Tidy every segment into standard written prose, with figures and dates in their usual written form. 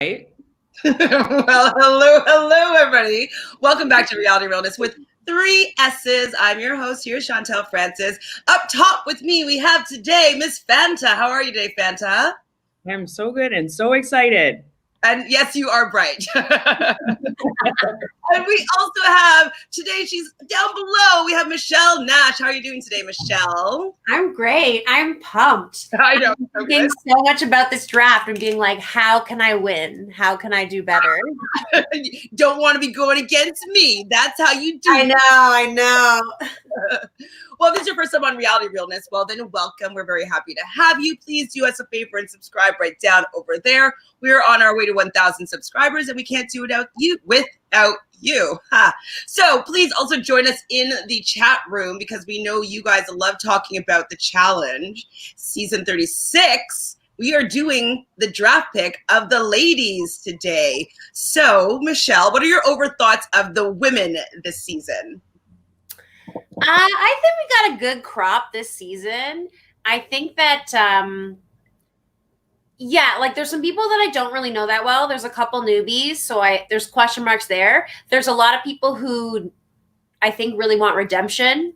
Right. Well, hello, everybody. Welcome back to Realnesss with 3 S's. I'm your host here, Chantele Francis. Up top with me, we have today Miss Fanta. How are you today, Fanta? I'm so good and so excited. And yes, you are bright. And we also have, today she's down below, we have Michelle Nash. How are you doing today, Michelle? I'm great. I'm pumped. I know. I'm thinking so much about this draft and being like, how can I win? How can I do better? Don't want to be going against me. That's how you do. I know. Well, if this is your first time on Realnesss, well, then welcome. We're very happy to have you. Please do us a favor and subscribe right down over there. We're on our way to 1,000 subscribers, and we can't do it without you. So please also join us in the chat room because we know you guys love talking about the challenge. Season 36, we are doing the draft pick of the ladies today. So, Michelle, what are your overthoughts of the women this season? I think we got a good crop this season. I think that, there's some people that I don't really know that well. There's a couple newbies, so there's question marks there. There's a lot of people who I think really want redemption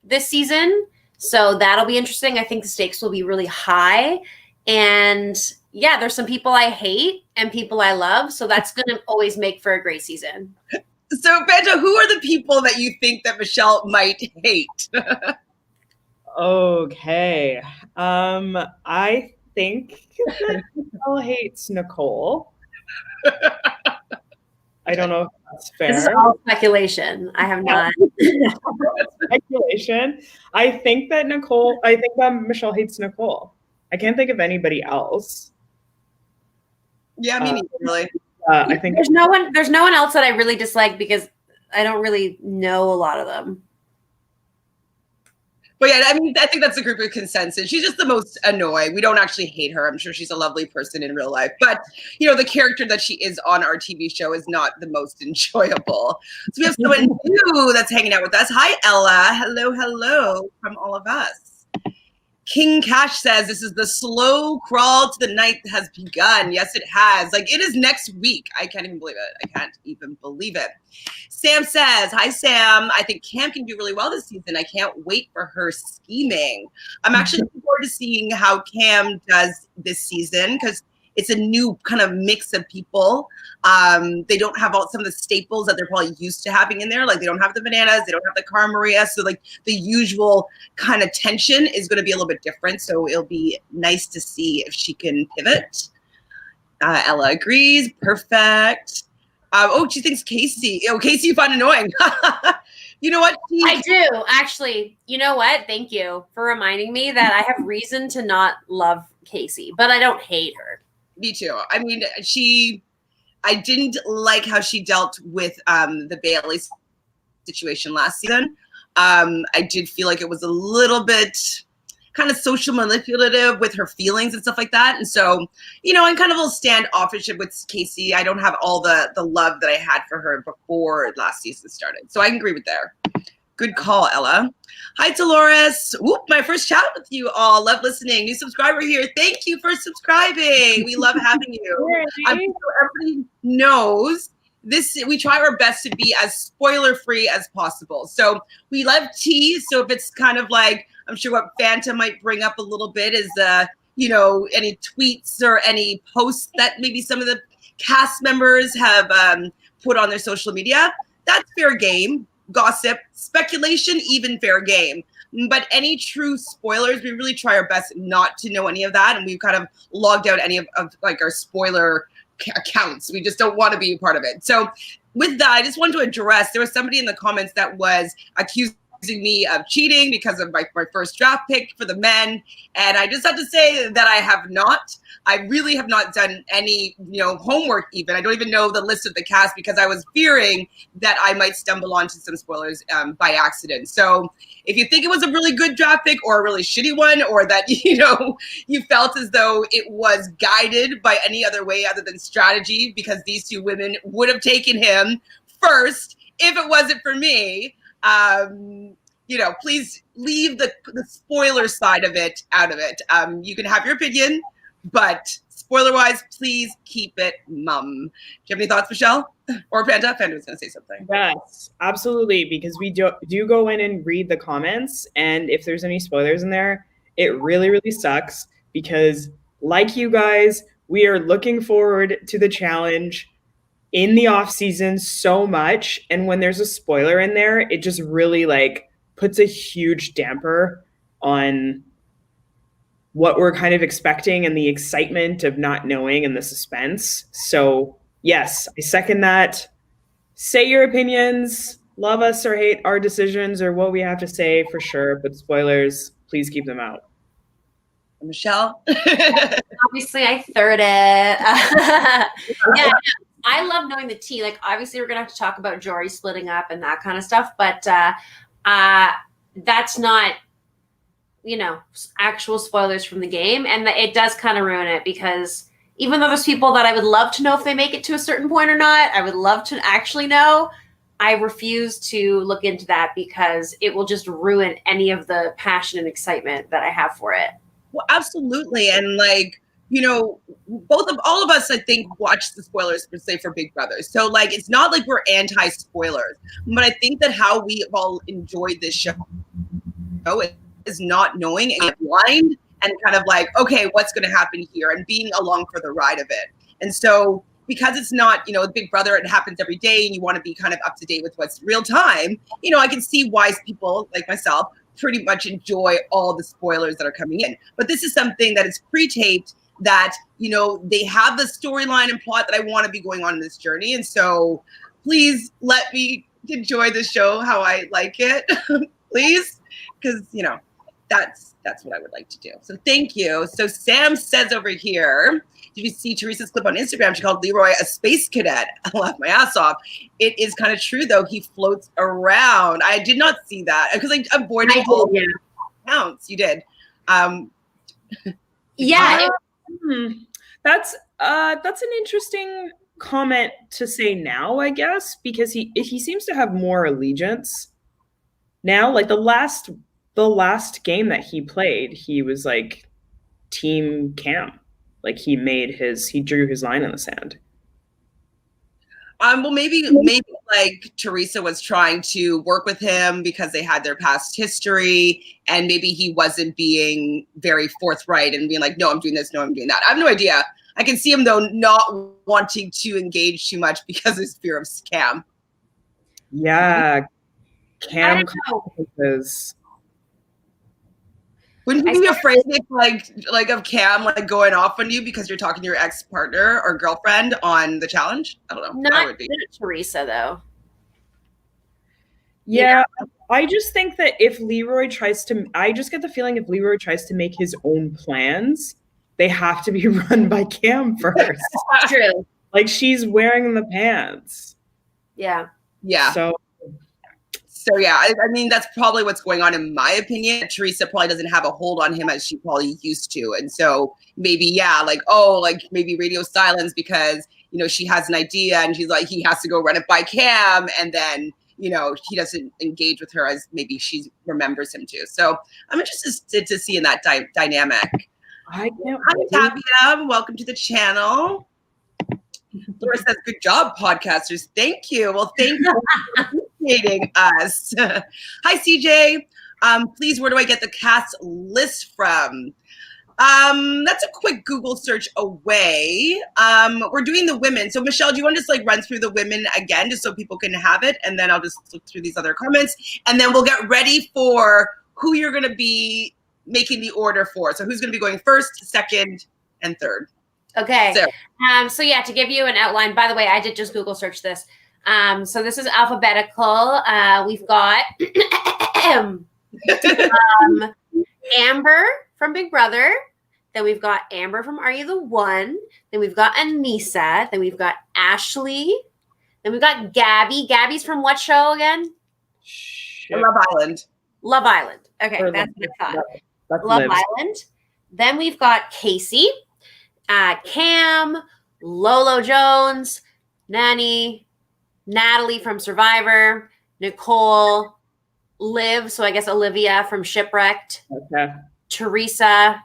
this season, so that'll be interesting. I think the stakes will be really high. And yeah, there's some people I hate and people I love, so that's going to always make for a great season. So, Fanta, who are the people that you think that Michelle might hate? Okay. I think that Michelle hates Nicole. I don't know if that's fair. This is all speculation. I have not. Speculation. I think that Michelle hates Nicole. I can't think of anybody else. Yeah, me neither, really. I think there's no one else that I really dislike because I don't really know a lot of them. But yeah, I mean, I think that's the group of consensus. She's just the most annoying. We don't actually hate her. I'm sure she's a lovely person in real life. But, the character that she is on our TV show is not the most enjoyable. So we have someone new that's hanging out with us. Hi, Ella. Hello from all of us. King Cash says this is the slow crawl to the night that has begun. Yes, it has. It is next week. I can't even believe it. Sam says, hi, Sam. I think Cam can do really well this season. I can't wait for her scheming. I'm actually looking forward to seeing how Cam does this season because it's a new kind of mix of people. They don't have some of the staples that they're probably used to having in there. They don't have the bananas. They don't have the Cara Maria. So the usual kind of tension is going to be a little bit different. So it'll be nice to see if she can pivot. Ella agrees. Perfect. She thinks Casey. Casey you find annoying. You know what? I do, actually. You know what? Thank you for reminding me that I have reason to not love Casey, but I don't hate her. Me too. I mean, I didn't like how she dealt with the Bailey situation last season. I did feel like it was a little bit kind of social manipulative with her feelings and stuff like that. And so, I'm kind of a little standoffish with Casey. I don't have all the love that I had for her before last season started. So I can agree with there. Good call, Ella. Hi, Dolores. Whoop, my first chat with you all. Love listening. New subscriber here. Thank you for subscribing. We love having you. I'm sure everybody knows this. We try our best to be as spoiler-free as possible. So we love tea. So if it's kind of I'm sure what Fanta might bring up a little bit is, any tweets or any posts that maybe some of the cast members have put on their social media. That's fair game. Gossip, speculation, even fair game. But any true spoilers, we really try our best not to know any of that. And we've kind of logged out any of our spoiler accounts. We just don't want to be a part of it. So with that, I just wanted to address, there was somebody in the comments that was accusing me of cheating because of my first draft pick for the men. And I just have to say that I have not. I really have not done any, homework even. I don't even know the list of the cast because I was fearing that I might stumble onto some spoilers by accident. So if you think it was a really good draft pick or a really shitty one, or that, you felt as though it was guided by any other way other than strategy because these two women would have taken him first if it wasn't for me, please leave the spoiler side of it out of it. You can have your opinion, but spoiler-wise, please keep it mum. Do you have any thoughts, Michelle? Or Fanta? Fanta was going to say something. Yes, absolutely, because we do go in and read the comments, and if there's any spoilers in there, it really, really sucks because, like you guys, we are looking forward to the challenge in the off season so much, and when there's a spoiler in there, it just really like puts a huge damper on what we're kind of expecting and the excitement of not knowing and the suspense. So yes, I second that. Say your opinions, love us or hate our decisions or what we have to say for sure, but spoilers, please keep them out. Michelle? Obviously, I third it. Yeah, I love knowing the tea. Like, obviously, we're going to have to talk about Jory splitting up and that kind of stuff, but that's not, actual spoilers from the game. And it does kind of ruin it because even though there's people that I would love to know if they make it to a certain point or not, I would love to actually know, I refuse to look into that because it will just ruin any of the passion and excitement that I have for it. Well, absolutely. And all of us, I think, watch the spoilers per se for Big Brother. So it's not like we're anti-spoilers, but I think that how we have all enjoyed this show is not knowing and blind and kind of okay, what's going to happen here and being along for the ride of it. And so because it's not, Big Brother, it happens every day and you want to be kind of up to date with what's real time, I can see why people like myself pretty much enjoy all the spoilers that are coming in. But this is something that is pre-taped that, they have the storyline and plot that I want to be going on in this journey. And so please let me enjoy the show how I like it, please. Because, that's what I would like to do. So thank you. So Sam says over here, did you see Teresa's clip on Instagram? She called Leroy a space cadet. I laughed my ass off. It is kind of true, though. He floats around. I did not see that because I avoided all accounts. You did. Yeah. That's an interesting comment to say now, I guess, because he seems to have more allegiance now. Like the last game that he played, he was like team Cam. Like he drew his line in the sand. Well, maybe Teresa was trying to work with him because they had their past history, and maybe he wasn't being very forthright and being like, "No, I'm doing this. No, I'm doing that." I have no idea. I can see him though not wanting to engage too much because of his fear of Cam. Yeah, Cam is. Wouldn't you be afraid of Cam going off on you because you're talking to your ex-partner or girlfriend on the challenge? I don't know. Not Teresa though. Yeah, I just think that if Leroy I just get the feeling if Leroy tries to make his own plans, they have to be run by Cam first. True. Like she's wearing the pants. Yeah. Yeah. So yeah, I mean, that's probably what's going on in my opinion. Teresa probably doesn't have a hold on him as she probably used to. And so maybe, maybe radio silence because, she has an idea and she's like, he has to go run it by Cam. And then, he doesn't engage with her as maybe she remembers him to. So I'm interested to see in that dynamic. Hi, Tabia. Welcome to the channel. Laura says, good job, podcasters. Thank you. Well, thank you for appreciating us. Hi, CJ. Please, where do I get the cast list from? That's a quick Google search away. We're doing the women. So, Michelle, do you want to just run through the women again, just so people can have it? And then I'll just look through these other comments. And then we'll get ready for who you're going to be making the order for. So who's going to be going first, second, and third? Okay. So yeah, to give you an outline, by the way, I did just Google search this. So this is alphabetical. We've got Amber from Big Brother. Then we've got Amber from Are You the One? Then we've got Anissa. Then we've got Ashley. Then we've got Gabby. Gabby's from what show again? Love Island. Love Island. Okay, that's what I thought. Love Island. Then we've got Casey, Cam, Lolo Jones, Natalie from Survivor, Nicole, Liv, so I guess Olivia from Shipwrecked, okay. Teresa,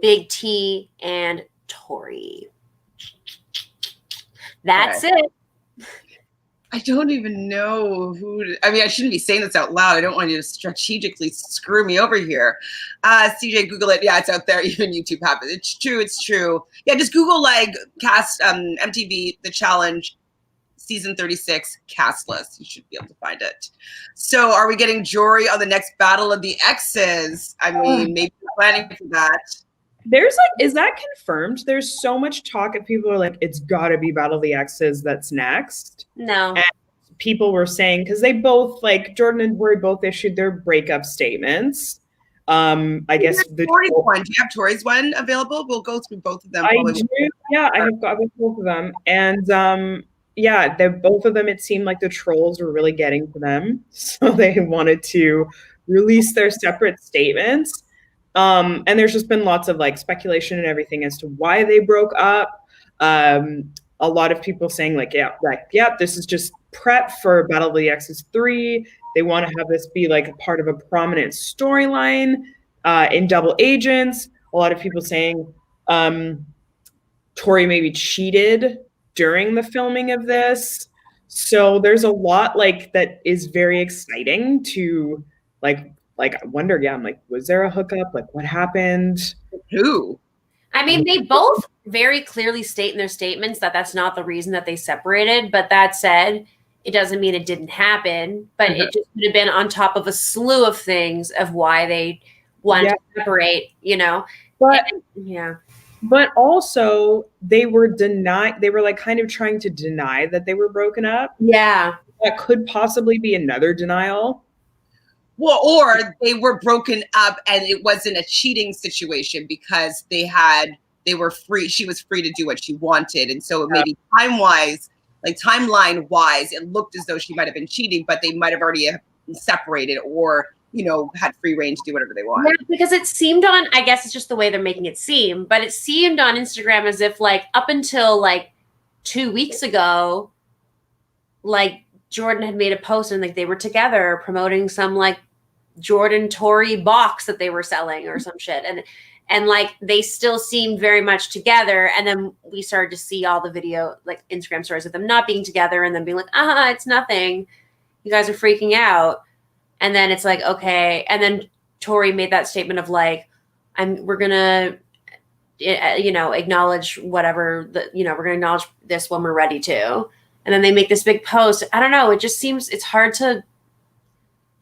Big T, and Tori. That's it. I don't even know I mean, I shouldn't be saying this out loud. I don't want you to strategically screw me over here. CJ, Google it. Yeah, it's out there. Even YouTube have it. It's true. It's true. Yeah, just Google like cast MTV The Challenge season 36 cast list. You should be able to find it. So are we getting Jory on the next Battle of the Exes? I mean, maybe we're planning for that. There's like, is that confirmed? There's so much talk and people are like, it's gotta be Battle of the Exes that's next. No. And people were saying, because they both, like Jordan and Jory both issued their breakup statements. I guess the Tori's one. Do you have Tori's one available? We'll go through both of them. I do. Yeah, I have got both of them. And yeah, both of them, it seemed like the trolls were really getting to them. So they wanted to release their separate statements. And there's just been lots of like speculation and everything as to why they broke up. A lot of people saying like, yeah, this is just prep for Battle of the Exes 3. They want to have this be like a part of a prominent storyline in Double Agents. A lot of people saying Tori maybe cheated during the filming of this. So there's a lot like that is very exciting to like I wonder, yeah, I'm like, was there a hookup? Like what happened? Who? I mean, they both very clearly state in their statements that that's not the reason that they separated. But that said, it doesn't mean it didn't happen. But it just would have been on top of a slew of things of why they wanted to separate, you know? But yeah. But also they were like kind of trying to deny that they were broken up. Yeah. That could possibly be another denial. Well, or they were broken up and it wasn't a cheating situation because they were free. She was free to do what she wanted. And so maybe timeline wise, it looked as though she might have been cheating, but they might have already separated or, you know, had free reign to do whatever they want. Yeah, because it seemed on, I guess it's just the way they're making it seem, but it seemed on Instagram as if like up until like 2 weeks ago, like Jordan had made a post and like they were together promoting some like Jordan Tori box that they were selling or some shit. And like they still seemed very much together. And then we started to see all the video, like Instagram stories of them not being together and then being like, it's nothing. You guys are freaking out. And then it's like, okay. And then Tori made that statement of like, we're going to, you know, acknowledge whatever we're going to acknowledge this when we're ready to. And then they make this big post. I don't know. It just seems it's hard to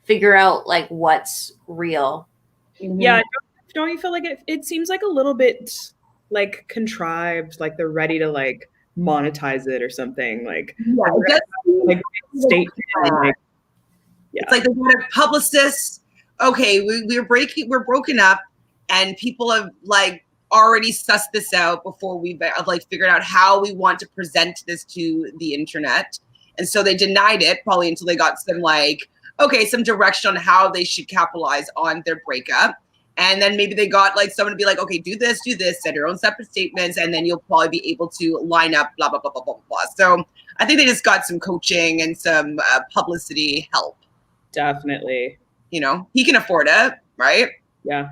figure out like what's real. Yeah. Don't you feel like it seems like a little bit like contrived, like they're ready to like monetize it or something like, like statement. Like, yeah. It's like they want a publicist. Okay, we're broken up, and people have like already sussed this out before we've like figured out how we want to present this to the internet, and so they denied it probably until they got some some direction on how they should capitalize on their breakup, and then maybe they got like someone to be like, okay, do this, send your own separate statements, and then you'll probably be able to line up blah blah blah blah blah blah. So I think they just got some coaching and some publicity help. Definitely. You know, he can afford it, right? Yeah.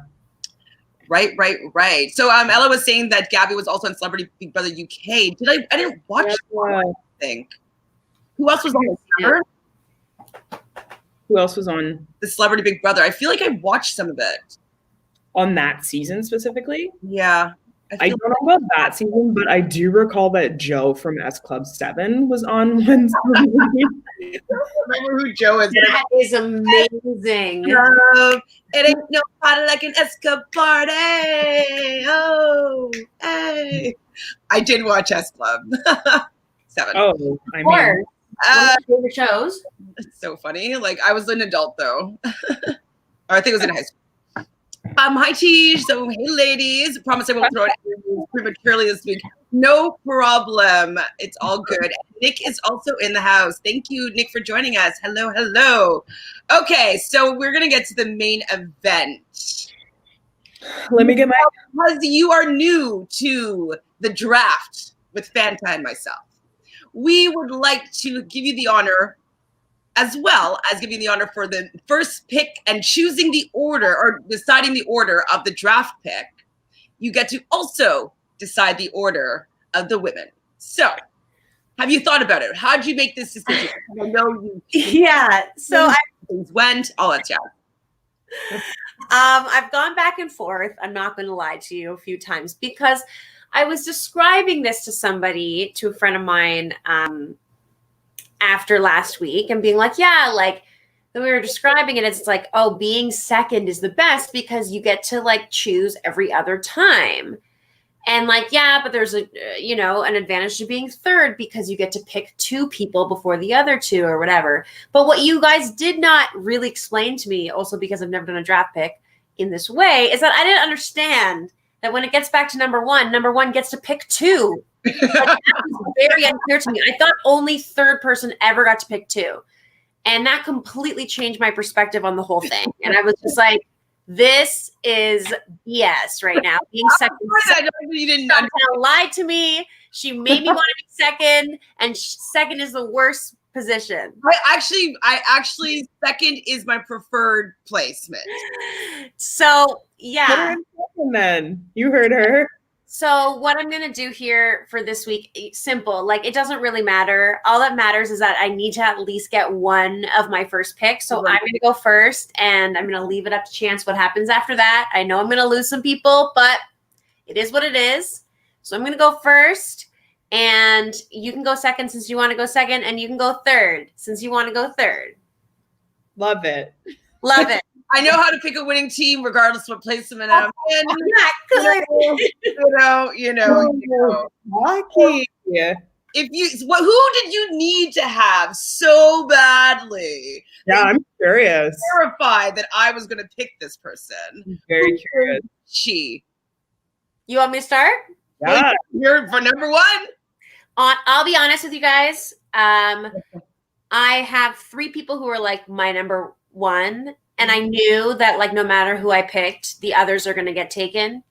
Right. So Ella was saying that Gabby was also on Celebrity Big Brother UK. I didn't watch I think. Who else was on the Who else was on the Celebrity Big Brother? I feel like I watched some of it. On that season specifically? Yeah. I don't know about that season, but I do recall that Joe from S Club 7 was on one. Remember who Joe is? That is amazing. It ain't no party like an S Club party. Oh, hey. I did watch S Club 7. Oh, I mean, one of my favorite shows. It's so funny. Like I was an adult though. Or I think it was in high school. Hi, Tish. So, hey, ladies. Promise I won't throw it prematurely this week. No problem. It's all good. Nick is also in the house. Thank you, Nick, for joining us. Hello. Okay, so we're going to get to the main event. Let me get my... Because you are new to the draft with Fanta and myself, we would like to give you the honor, as well as giving the honor for the first pick and choosing the order or deciding the order of the draft pick. You get to also decide the order of the women. So, have you thought about it? How did you make this decision? I know you. Yeah. So things went. All that jazz. I've gone back and forth. I'm not going to lie to you a few times because I was describing this to somebody, to a friend of mine, after last week, and being like, yeah, like we were describing it. It's like, oh, being second is the best because you get to like choose every other time. And like, yeah, but there's an advantage to being third because you get to pick 2 people before the other 2 or whatever. But what you guys did not really explain to me, also because I've never done a draft pick in this way, is that I didn't understand that when it gets back to number one gets to pick 2. Like, that was very unclear to me. I thought only third person ever got to pick 2. And that completely changed my perspective on the whole thing. And I was just like, this is BS right now. Being second. You didn't lied to me. She made me want to be second, and second is the worst position. I actually second is my preferred placement. So yeah. Put her in second then. You heard her. So what I'm going to do here for this week, simple, like it doesn't really matter. All that matters is that I need to at least get one of my first picks. So I'm going to go first, and I'm going to leave it up to chance what happens after that. I know I'm going to lose some people, but it is what it is. So I'm going to go first, and you can go second since you want to go second, and you can go third since you want to go third. Love it. Love it. I know how to pick a winning team regardless of what placement I'm in. You know. Lucky. Yeah. Who did you need to have so badly? Yeah, I'm curious. Terrified that I was going to pick this person. I'm very curious. She. You want me to start? Yeah. You're for number 1. I'll be honest with you guys. I have 3 people who are like my number 1. And I knew that like no matter who I picked, the others are going to get taken.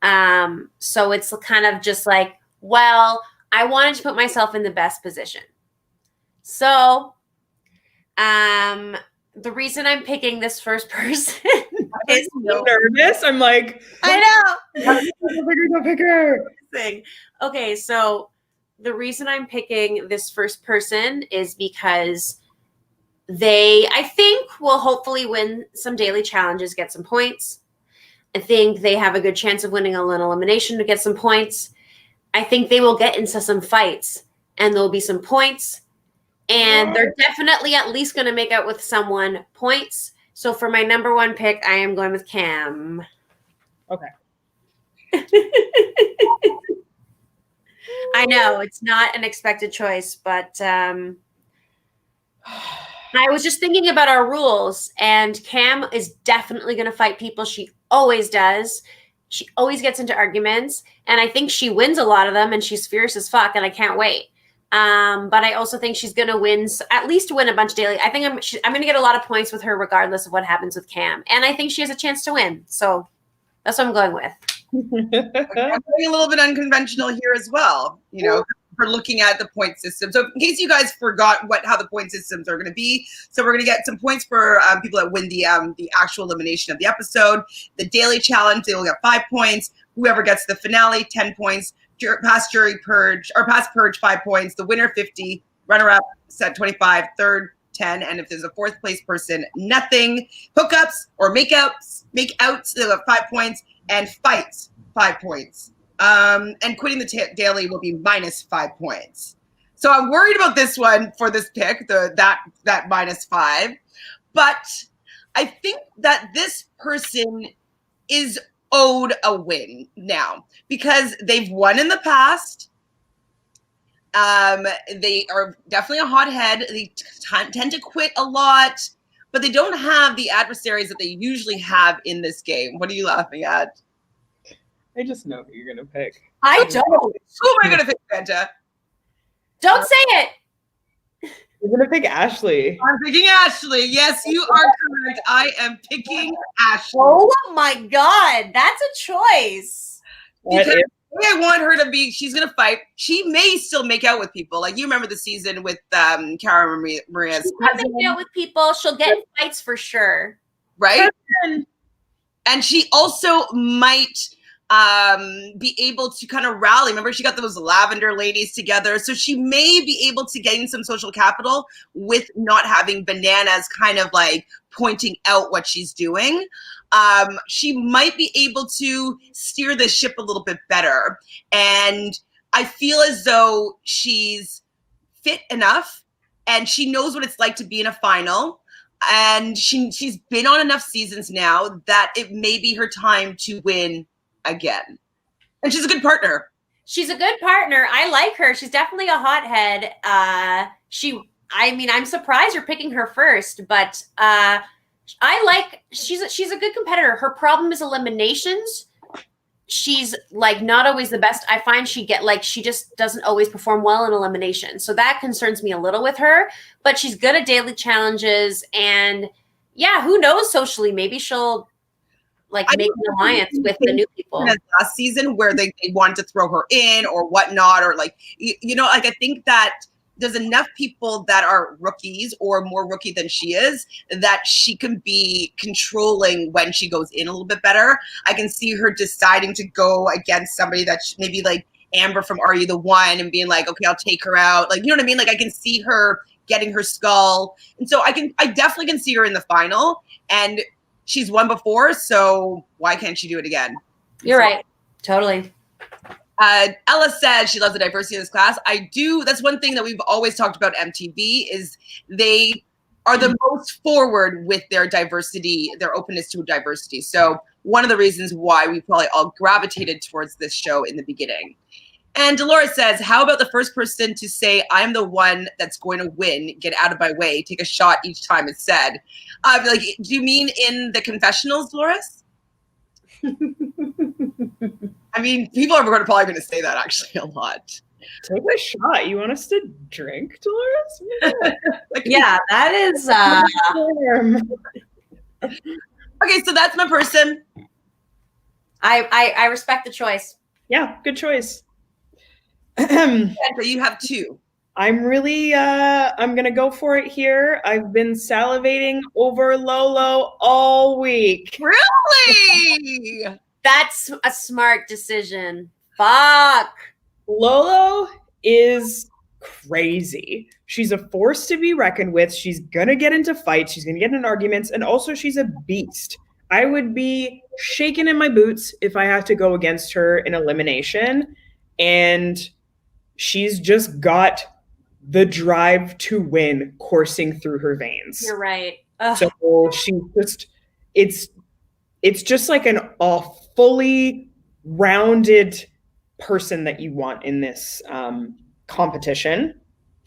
So it's kind of just like, well, I wanted to put myself in the best position. So the reason I'm picking this first person is so nervous. I'm like, I know. Go pick her. Okay, so the reason I'm picking this first person is because they, I think, will hopefully win some daily challenges, get some points. I think they have a good chance of winning an elimination to get some points. I think they will get into some fights and there'll be some points. And they're definitely at least going to make out with someone points. So for my number 1 pick, I am going with Cam. Okay. I know it's not an expected choice, but I was just thinking about our rules, and Cam is definitely going to fight people. She always does. She always gets into arguments, and I think she wins a lot of them, and she's fierce as fuck, and I can't wait. But I also think she's going to at least win a bunch of daily. I think I'm going to get a lot of points with her regardless of what happens with Cam, and I think she has a chance to win. So that's what I'm going with. I'm being a little bit unconventional here as well, for looking at the point system. So in case you guys forgot how the point systems are going to be, so we're going to get some points for people that win the actual elimination of the episode. The daily challenge, they will get 5 points. Whoever gets the finale, 10 points. Past purge, 5 points. The winner, 50. Runner-up, set 25. Third, 10. And if there's a 4th place person, nothing. Hookups or makeouts, they'll have 5 points. And fights, 5 points. And quitting the daily will be minus 5 points. So I'm worried about this one for this pick, that -5. But I think that this person is owed a win now because they've won in the past. They are definitely a hothead. They tend to quit a lot, but they don't have the adversaries that they usually have in this game. What are you laughing at? I just know who you're going to pick. I don't. Who am I going to pick, Fanta? Don't say it. You're going to pick Ashley. I'm picking Ashley. Yes, you are correct. I am picking Ashley. Oh my God. That's a choice. Because the way I want her to be, she's going to fight. She may still make out with people. Like, you remember the season with Cara Maria's She'll make out with people. She'll get in fights for sure. Right? And she also might be able to kind of rally. Remember, she got those lavender ladies together. So she may be able to gain some social capital with not having bananas kind of like pointing out what she's doing. She might be able to steer the ship a little bit better. And I feel as though she's fit enough and she knows what it's like to be in a final. And she's been on enough seasons now that it may be her time to win again. And she's a good partner. She's a good partner. I like her. She's definitely a hothead. I'm surprised you're picking her first, but she's a good competitor. Her problem is eliminations. She's like not always the best. I find she just doesn't always perform well in elimination. So that concerns me a little with her, but she's good at daily challenges. And yeah, who knows socially, maybe she'll make an alliance with the new people. Last season where they wanted to throw her in or whatnot, or I think that there's enough people that are rookies or more rookie than she is that she can be controlling when she goes in a little bit better. I can see her deciding to go against somebody that maybe like Amber from Are You the One and being like, okay, I'll take her out. Like, you know what I mean? Like I can see her getting her skull. And so I definitely can see her in the final, and she's won before. So why can't she do it again? You're right. Totally. Ella says she loves the diversity in this class. I do. That's one thing that we've always talked about MTV is they are the most forward with their diversity, their openness to diversity. So one of the reasons why we probably all gravitated towards this show in the beginning. And Dolores says, how about the first person to say, I'm the one that's going to win, get out of my way, take a shot each time it's said? Do you mean in the confessionals, Dolores? I mean, people are probably going to say that actually a lot. Take a shot. You want us to drink, Dolores? Yeah, that is. Okay, so that's my person. I respect the choice. Yeah, good choice. So you have two. I'm really, I'm going to go for it here. I've been salivating over Lolo all week. Really? That's a smart decision. Fuck. Lolo is crazy. She's a force to be reckoned with. She's going to get into fights. She's going to get in arguments. And also she's a beast. I would be shaking in my boots if I have to go against her in elimination. And she's just got the drive to win coursing through her veins. You're right. Ugh. So she just, it's just like a fully rounded person that you want in this competition.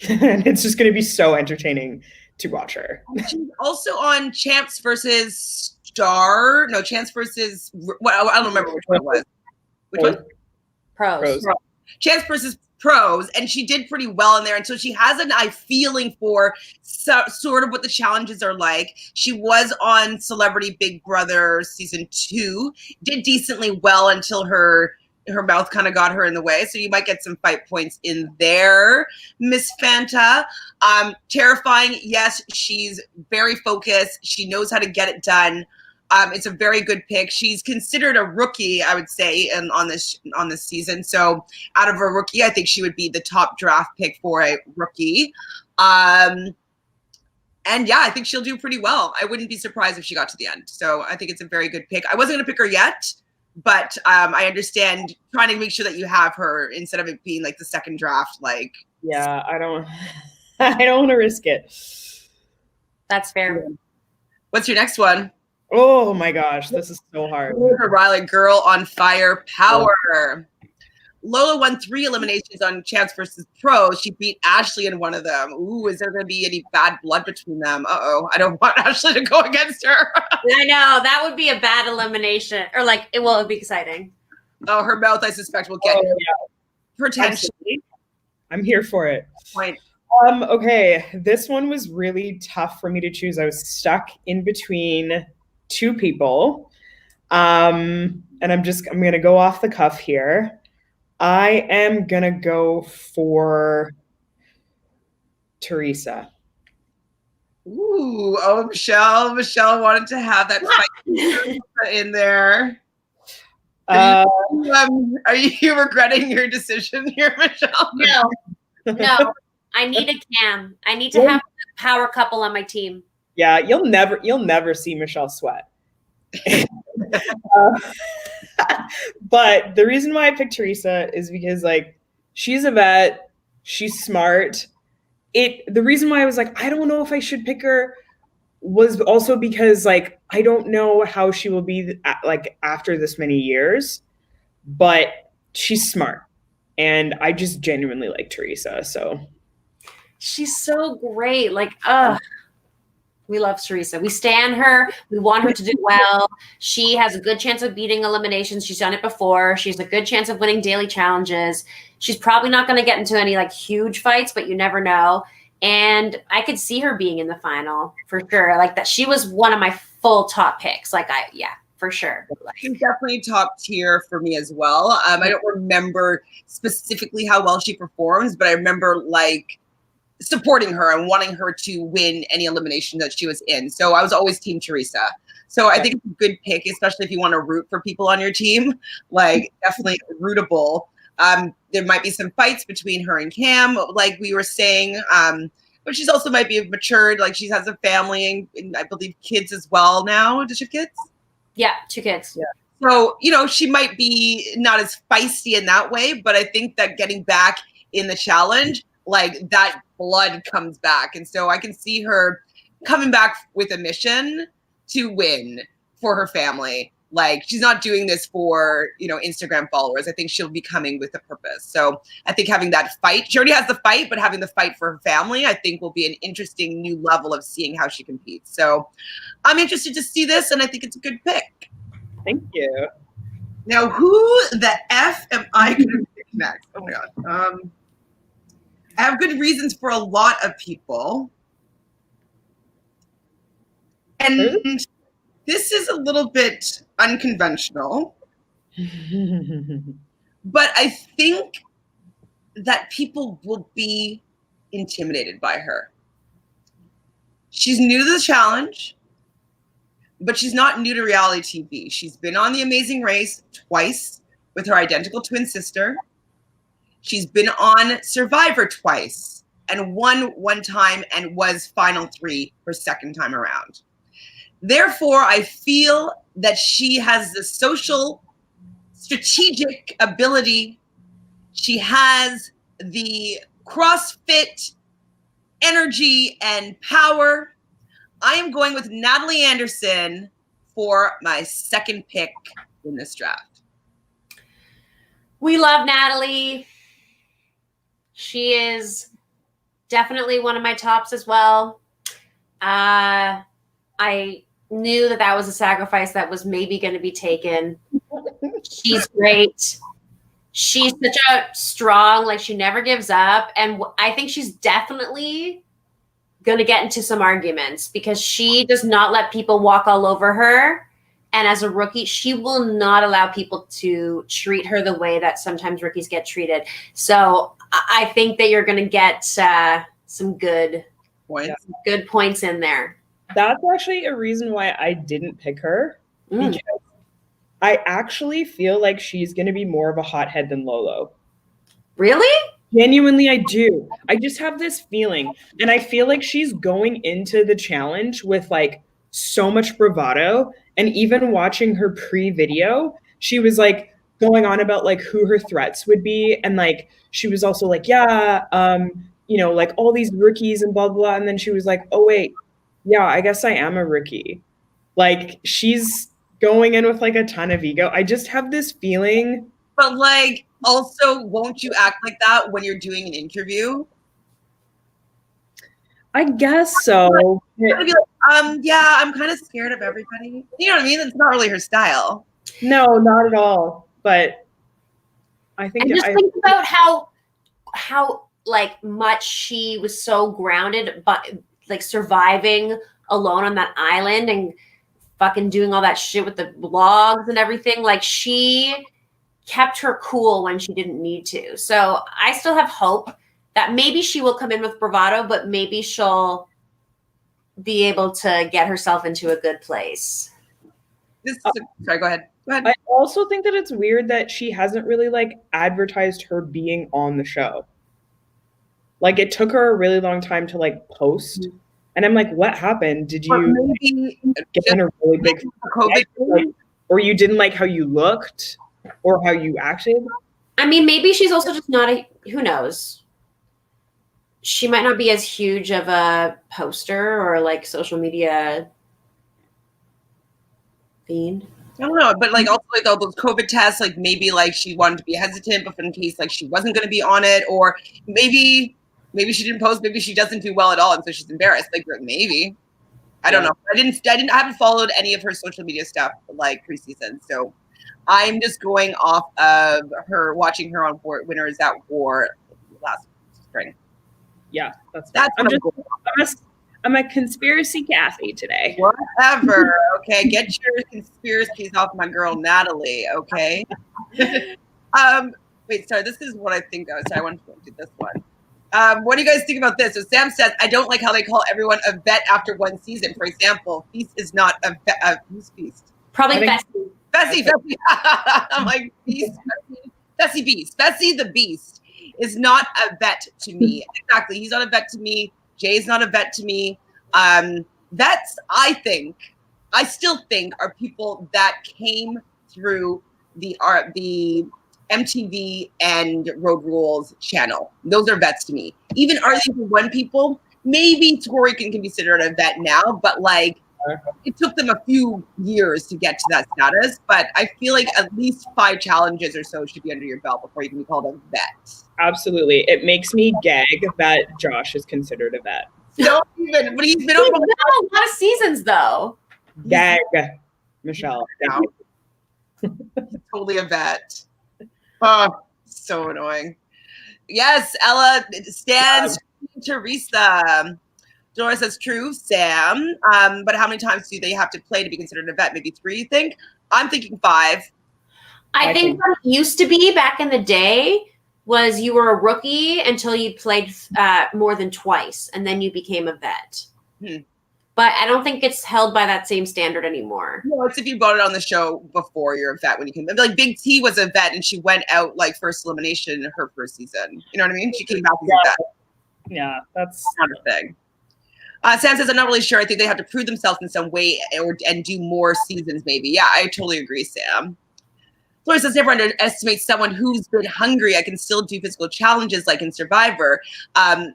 And it's just going to be so entertaining to watch her. She's also on Champs versus Star. No, Champs versus, I don't remember which one it was. Which one? Pros. Champs versus Pros, and she did pretty well in there. And so she has an eye feeling for sort of what the challenges are like. She was on Celebrity Big Brother season 2, did decently well until her mouth kind of got her in the way. So you might get some fight points in there. Miss Fanta, terrifying. Yes, she's very focused. She knows how to get it done. It's a very good pick. She's considered a rookie, I would say, on this season. So out of a rookie, I think she would be the top draft pick for a rookie. And yeah, I think she'll do pretty well. I wouldn't be surprised if she got to the end. So I think it's a very good pick. I wasn't going to pick her yet, but I understand trying to make sure that you have her instead of it being like the second draft. Like, yeah, I don't want to risk it. That's fair. What's your next one? Oh my gosh, this is so hard. Riley, Girl on Fire Power. Lola won 3 eliminations on Champs versus Pros. She beat Ashley in one of them. Ooh, is there going to be any bad blood between them? Uh-oh, I don't want Ashley to go against her. I know, that would be a bad elimination. Or it would be exciting. Oh, her mouth, I suspect, will get potentially. Absolutely. I'm here for it. Point. Okay, this one was really tough for me to choose. I was stuck in between 2 people. And I'm going to go off the cuff here. I am going to go for Teresa. Ooh, oh, Michelle wanted to have that fight in there. Uh, Are you regretting your decision here, Michelle? No. I need a Cam. I need to have a power couple on my team. Yeah, you'll never see Michelle sweat. But the reason why I picked Teresa is because like she's a vet, she's smart. The reason why I was like, I don't know if I should pick her was also because like I don't know how she will be like after this many years, but she's smart. And I just genuinely like Teresa, so she's so great. Like, we love Teresa. We stan her. We want her to do well. She has a good chance of beating eliminations. She's done it before. She's a good chance of winning daily challenges. She's probably not going to get into any like huge fights, but you never know. And I could see her being in the final for sure. Like that, she was one of my full top picks. Like for sure. She's definitely top tier for me as well. I don't remember specifically how well she performs, but I remember like supporting her and wanting her to win any elimination that she was in. So I was always team Teresa. So I think it's a good pick, especially if you want to root for people on your team, like definitely rootable. There might be some fights between her and Cam, like we were saying, but she's also might be matured. Like she has a family and I believe kids as well now. Does she have kids? Yeah, 2 kids. Yeah. So, she might be not as feisty in that way, but I think that getting back in the challenge, like that blood comes back. And so I can see her coming back with a mission to win for her family. Like she's not doing this for, Instagram followers. I think she'll be coming with a purpose. So I think having that fight, she already has the fight, but having the fight for her family, I think will be an interesting new level of seeing how she competes. So I'm interested to see this, and I think it's a good pick. Thank you. Now, who the F am I going to pick next? Oh my God. I have good reasons for a lot of people. And this is a little bit unconventional. But I think that people will be intimidated by her. She's new to the challenge, but she's not new to reality TV. She's been on The Amazing Race twice with her identical twin sister. She's been on Survivor twice and won one time and was Final 3 her second time around. Therefore, I feel that she has the social strategic ability. She has the CrossFit energy and power. I am going with Natalie Anderson for my second pick in this draft. We love Natalie. She is definitely one of my tops as well. I knew that was a sacrifice that was maybe going to be taken. She's great. She's such a strong, like she never gives up. And I think she's definitely going to get into some arguments because she does not let people walk all over her. And as a rookie, she will not allow people to treat her the way that sometimes rookies get treated. So I think that you're going to get some good points in there. That's actually a reason why I didn't pick her. Because I actually feel like she's going to be more of a hothead than Lolo. Really? Genuinely, I do. I just have this feeling. And I feel like she's going into the challenge with like so much bravado. And even watching her pre-video, she was like going on about like who her threats would be. And like, she was also like, like all these rookies and blah, blah. And then she was like, oh, wait, yeah, I guess I am a rookie. Like she's going in with like a ton of ego. I just have this feeling. But like, also, won't you act like that when you're doing an interview? I guess so. I'd be like, I'm kind of scared of everybody. You know what I mean? It's not really her style. No, not at all. But I think think about how like much she was so grounded, but like surviving alone on that island and fucking doing all that shit with the vlogs and everything. Like she kept her cool when she didn't need to. So I still have hope that maybe she will come in with bravado, but maybe she'll be able to get herself into a good place. Sorry, go ahead. But I also think that it's weird that she hasn't really like advertised her being on the show. Like it took her a really long time to like post. And I'm like, what happened? Did you maybe get in a really big COVID like, or you didn't like how you looked or how you acted? I mean, maybe she's also just not who knows? She might not be as huge of a poster or like social media fiend. I don't know, but like also like all those COVID tests, like maybe like she wanted to be hesitant, but in case like she wasn't going to be on it, or maybe she didn't post, maybe she doesn't do well at all, and so she's embarrassed. Like maybe, I don't know. I haven't followed any of her social media stuff like preseason, so I'm just going off of her watching her on Winners at War last spring. Yeah, that's I'm a conspiracy Kathy today. Whatever. Okay, get your conspiracies off my girl Natalie. Okay. Wait, sorry. This is what I think of. So I want to do this one. What do you guys think about this? So Sam says, I don't like how they call everyone a vet after one season. For example, Feast is not a vet. Who's Feast? Probably Fessy. I'm like, Beast. Fessy Beast. Fessy the Beast is not a vet to me. Exactly. He's not a vet to me. Jay's not a vet to me. Vets, I still think are people that came through the MTV and Road Rules channel. Those are vets to me. Even Are They the One people, maybe Tori can be considered a vet now, but like it took them a few years to get to that status. But I feel like at least 5 challenges or so should be under your belt before you can be called a vet. Absolutely. It makes me gag that Josh is considered a vet. Don't even, but he's been on a lot of seasons though. Gag, Michelle. He's totally a vet. Oh, so annoying. Yes, Ella stands Teresa. Dolores says true, Sam. But how many times do they have to play to be considered a vet? Maybe 3, you think? I'm thinking 5. I think what it used to be back in the day was you were a rookie until you played more than twice, and then you became a vet. But I don't think it's held by that same standard anymore. No, it's if you brought it on the show before you're a vet when you came. Like Big T was a vet, and she went out like first elimination in her first season. You know what I mean? She came back as a vet. Yeah, that's not a thing. Sam says, I'm not really sure. I think they have to prove themselves in some way and do more seasons, maybe. Yeah, I totally agree, Sam. Flora says, never underestimate someone who's been hungry. I can still do physical challenges like in Survivor.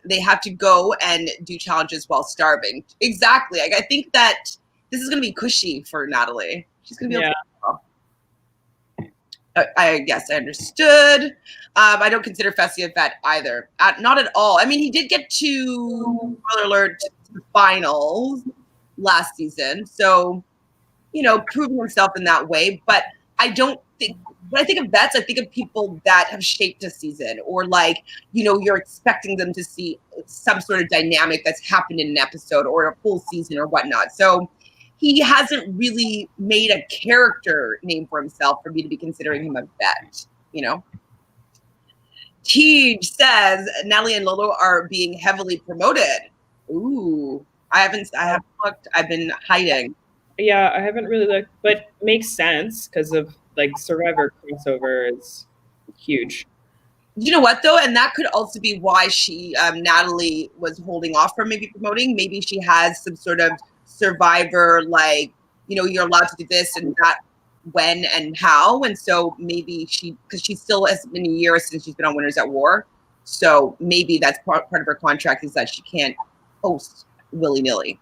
They have to go and do challenges while starving. Exactly. I think that this is going to be cushy for Natalie. She's going to be able to. I guess I understood. I don't consider Fessy a vet either. Not at all. I mean, he did get to, spoiler alert, to the finals last season. So, you know, proving himself in that way. But I don't think, when I think of vets, I think of people that have shaped a season, or like, you know, you're expecting them to see some sort of dynamic that's happened in an episode or a full season or whatnot. So he hasn't really made a character name for himself for me to be considering him a vet, you know? Tej says Natalie and Lolo are being heavily promoted. Ooh, I haven't looked. I've been hiding. Yeah, I haven't really looked, but makes sense because of like Survivor crossover is huge. You know what though, and that could also be why Natalie was holding off from maybe promoting. Maybe she has some sort of Survivor, like, you know, you're allowed to do this and that, when and how, and so maybe because she still has been a year since she's been on Winners at War, so maybe that's part of her contract is that she can't host willy-nilly.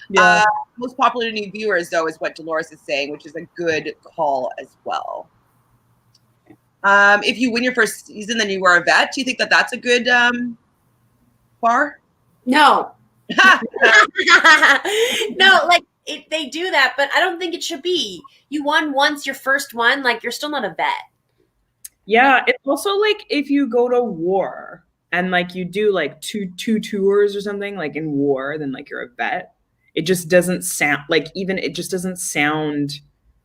Yeah. Most popular new viewers, though, is what Dolores is saying, which is a good call as well. If you win your first season, then you are a vet. Do you think that that's a good bar? No. No, like they do that, but I don't think it should be. You won once, your first one, like you're still not a vet. Yeah, it's also like if you go to war and like you do like two tours or something like in war, then like you're a vet. It just doesn't sound like it just doesn't sound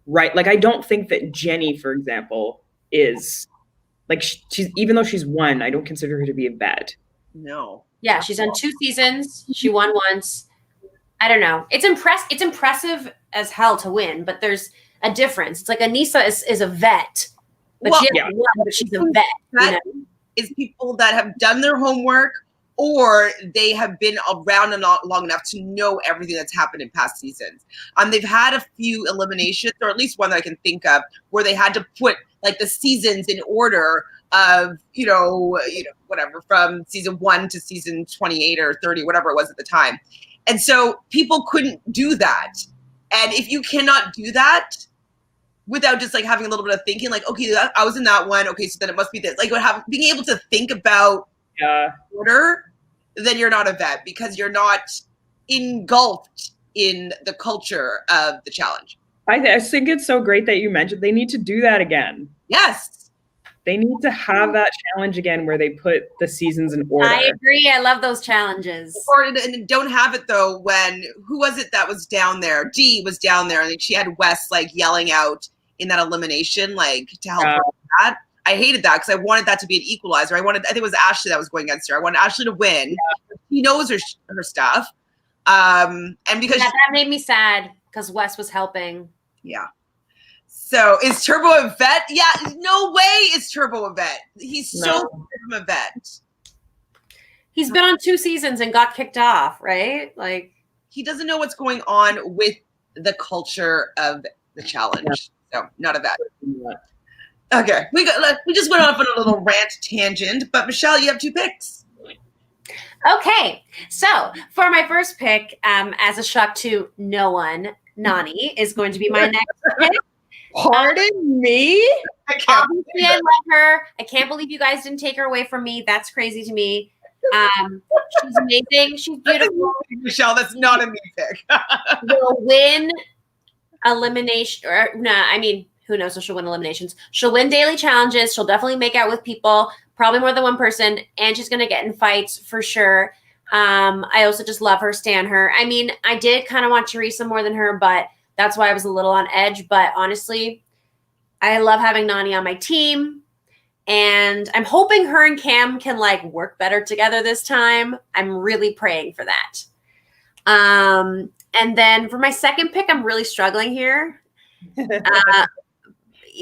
right. Like I don't think that Jenny, for example, is like she's even though she's won, I don't consider her to be a vet. No. Yeah, she's on 2 seasons. She won once. I don't know. It's impressive as hell to win, but there's a difference. It's like Anissa is a vet, but Well, she hasn't won, but she's a vet. You know? Is people that have done their homework, or they have been around long enough to know everything that's happened in past seasons. They've had a few eliminations, or at least one that I can think of, where they had to put like the seasons in order of, whatever, from season 1 to season 28 or 30, whatever it was at the time. And so people couldn't do that. And if you cannot do that without just like having a little bit of thinking, like, okay, I was in that one. Okay, so then it must be this. Like being able to think about order, then you're not a vet, because you're not engulfed in the culture of the challenge. I think it's so great that you mentioned they need to do that again. Yes. They need to have that challenge again where they put the seasons in order. I agree. I love those challenges. And don't have it though when, who was it that was down there? Dee was down there, and she had Wes like yelling out in that elimination, like to help her with that. I hated that because I wanted that to be an equalizer. I think it was Ashley that was going against her. I wanted Ashley to win. Yeah. She knows her stuff. And because that made me sad because Wes was helping. Yeah. So is Turbo a vet? Yeah, no way is Turbo a vet. He's so a vet. He's been on 2 seasons and got kicked off, right? Like, he doesn't know what's going on with the culture of the challenge. So not a vet. Okay, we just went off on a little rant tangent, but Michelle, you have 2 picks. Okay, so for my first pick, as a shock to no one, Nani is going to be my next pick. Pardon me? Obviously, I love her. I can't believe you guys didn't take her away from me. That's crazy to me. She's amazing. She's beautiful. Michelle, that's not a me pick. Will win elimination, or who knows if she'll win eliminations. She'll win daily challenges. She'll definitely make out with people, probably more than one person, and she's going to get in fights for sure. I also just love her, stan her. I mean, I did kind of want Teresa more than her, but that's why I was a little on edge. But honestly, I love having Nani on my team, and I'm hoping her and Cam can like work better together this time. I'm really praying for that. And then for my second pick, I'm really struggling here.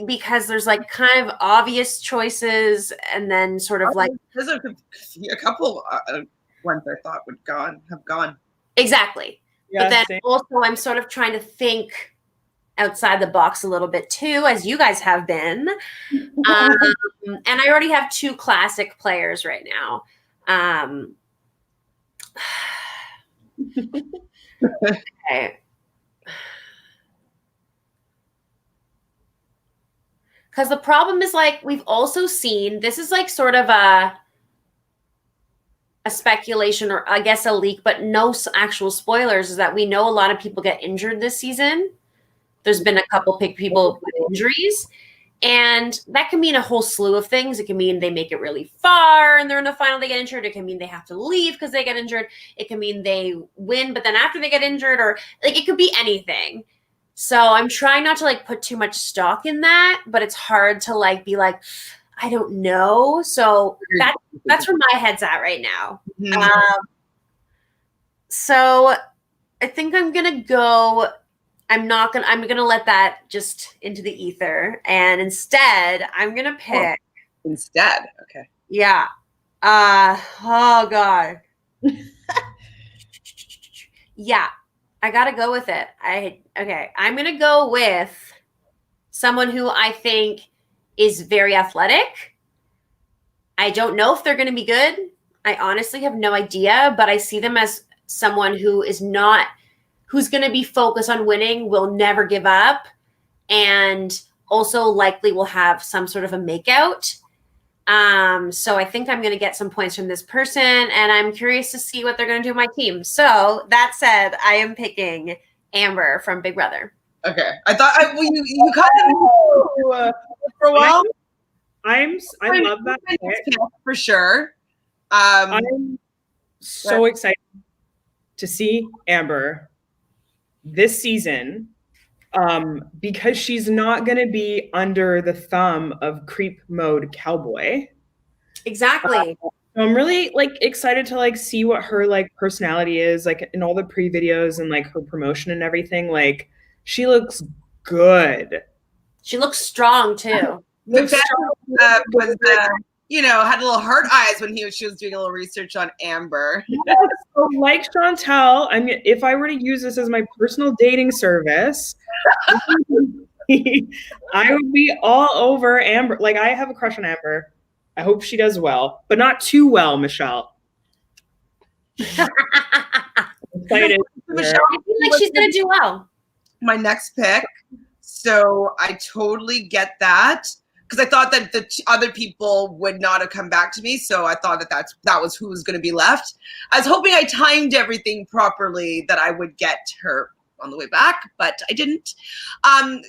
Because there's like kind of obvious choices, and then sort of like there's a couple ones I thought would have gone. Exactly. Yeah, but then same. Also I'm sort of trying to think outside the box a little bit too, as you guys have been. And I already have 2 classic players right now. Okay. Because the problem is, like, we've also seen, this is like sort of a speculation, or I guess a leak, but no actual spoilers, is that we know a lot of people get injured this season. There's been a couple people with injuries, and that can mean a whole slew of things. It can mean they make it really far and they're in the final, they get injured. It can mean they have to leave because they get injured. It can mean they win, but then after they get injured, or like, it could be anything. So I'm trying not to like put too much stock in that, but it's hard to like be like, I don't know. So that's where my head's at right now. Mm-hmm. So I think I'm gonna go. I'm gonna let that just into the ether, and instead I'm gonna pick. Instead, okay. Yeah. Oh God. Yeah. I gotta go with it. I'm gonna go with someone who I think is very athletic. I don't know if they're gonna be good. I honestly have no idea, but I see them as someone who's gonna be focused on winning, will never give up, and also likely will have some sort of a makeout. So I think I'm going to get some points from this person, and I'm curious to see what they're going to do with my team. So that said, I am picking Amber from Big Brother. Okay. I thought you kind of for a while. I love that pick. For sure. I'm so excited to see Amber this season, because she's not going to be under the thumb of creep mode cowboy. Exactly. I'm really like excited to like see what her like personality is, like in all the pre-videos and like her promotion and everything. Like, she looks good. She looks strong too. Was, had little heart eyes when she was doing a little research on Amber. Yes, so like Chantele, I mean, if I were to use this as my personal dating service, I would be all over Amber. Like, I have a crush on Amber. I hope she does well, but not too well, Michelle. Excited. Michelle, I feel like she's gonna do well. My next pick. So I totally get that, because I thought that the other people would not have come back to me. So I thought that was who was going to be left. I was hoping I timed everything properly, that I would get her on the way back, but I didn't.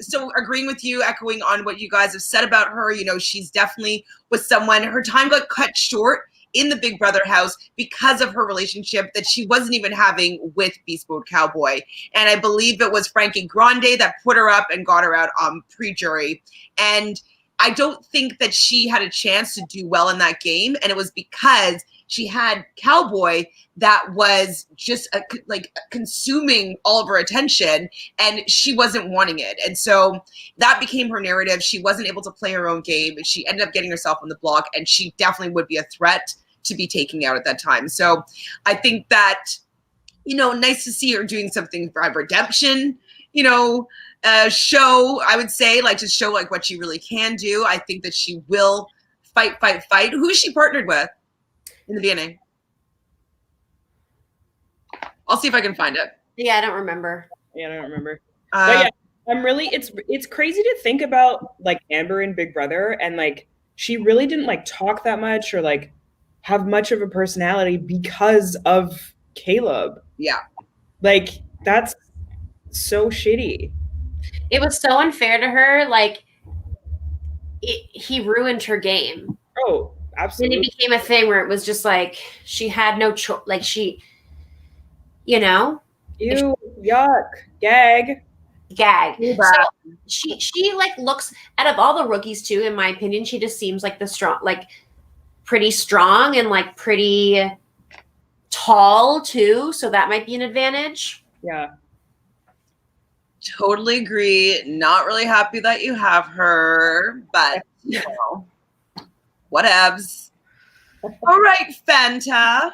So agreeing with you, echoing on what you guys have said about her, she's definitely was someone, her time got cut short in the Big Brother house because of her relationship that she wasn't even having with Beast Mode Cowboy. And I believe it was Frankie Grande that put her up and got her out pre-jury. And I don't think that she had a chance to do well in that game. And it was because she had Cowboy that was just consuming all of her attention, and she wasn't wanting it. And so that became her narrative. She wasn't able to play her own game. She ended up getting herself on the block, and she definitely would be a threat to be taking out at that time. So I think that, nice to see her doing something for redemption, show, I would say, to show what she really can do. I think that she will fight. Who is she partnered with in the beginning? I'll see if I can find it. Yeah, I don't remember. But yeah, I'm really, it's crazy to think about Amber in Big Brother, and she really didn't talk that much or have much of a personality because of Caleb. Yeah. That's so shitty. It was so unfair to her. He ruined her game. Oh, absolutely. And it became a thing where it was just she had no choice. Ew, yuck, gag. So she looks, out of all the rookies too, in my opinion, she just seems the strong, pretty strong and pretty tall too. So that might be an advantage. Yeah. Totally agree. Not really happy that you have her, but whatevs. All right, Fanta.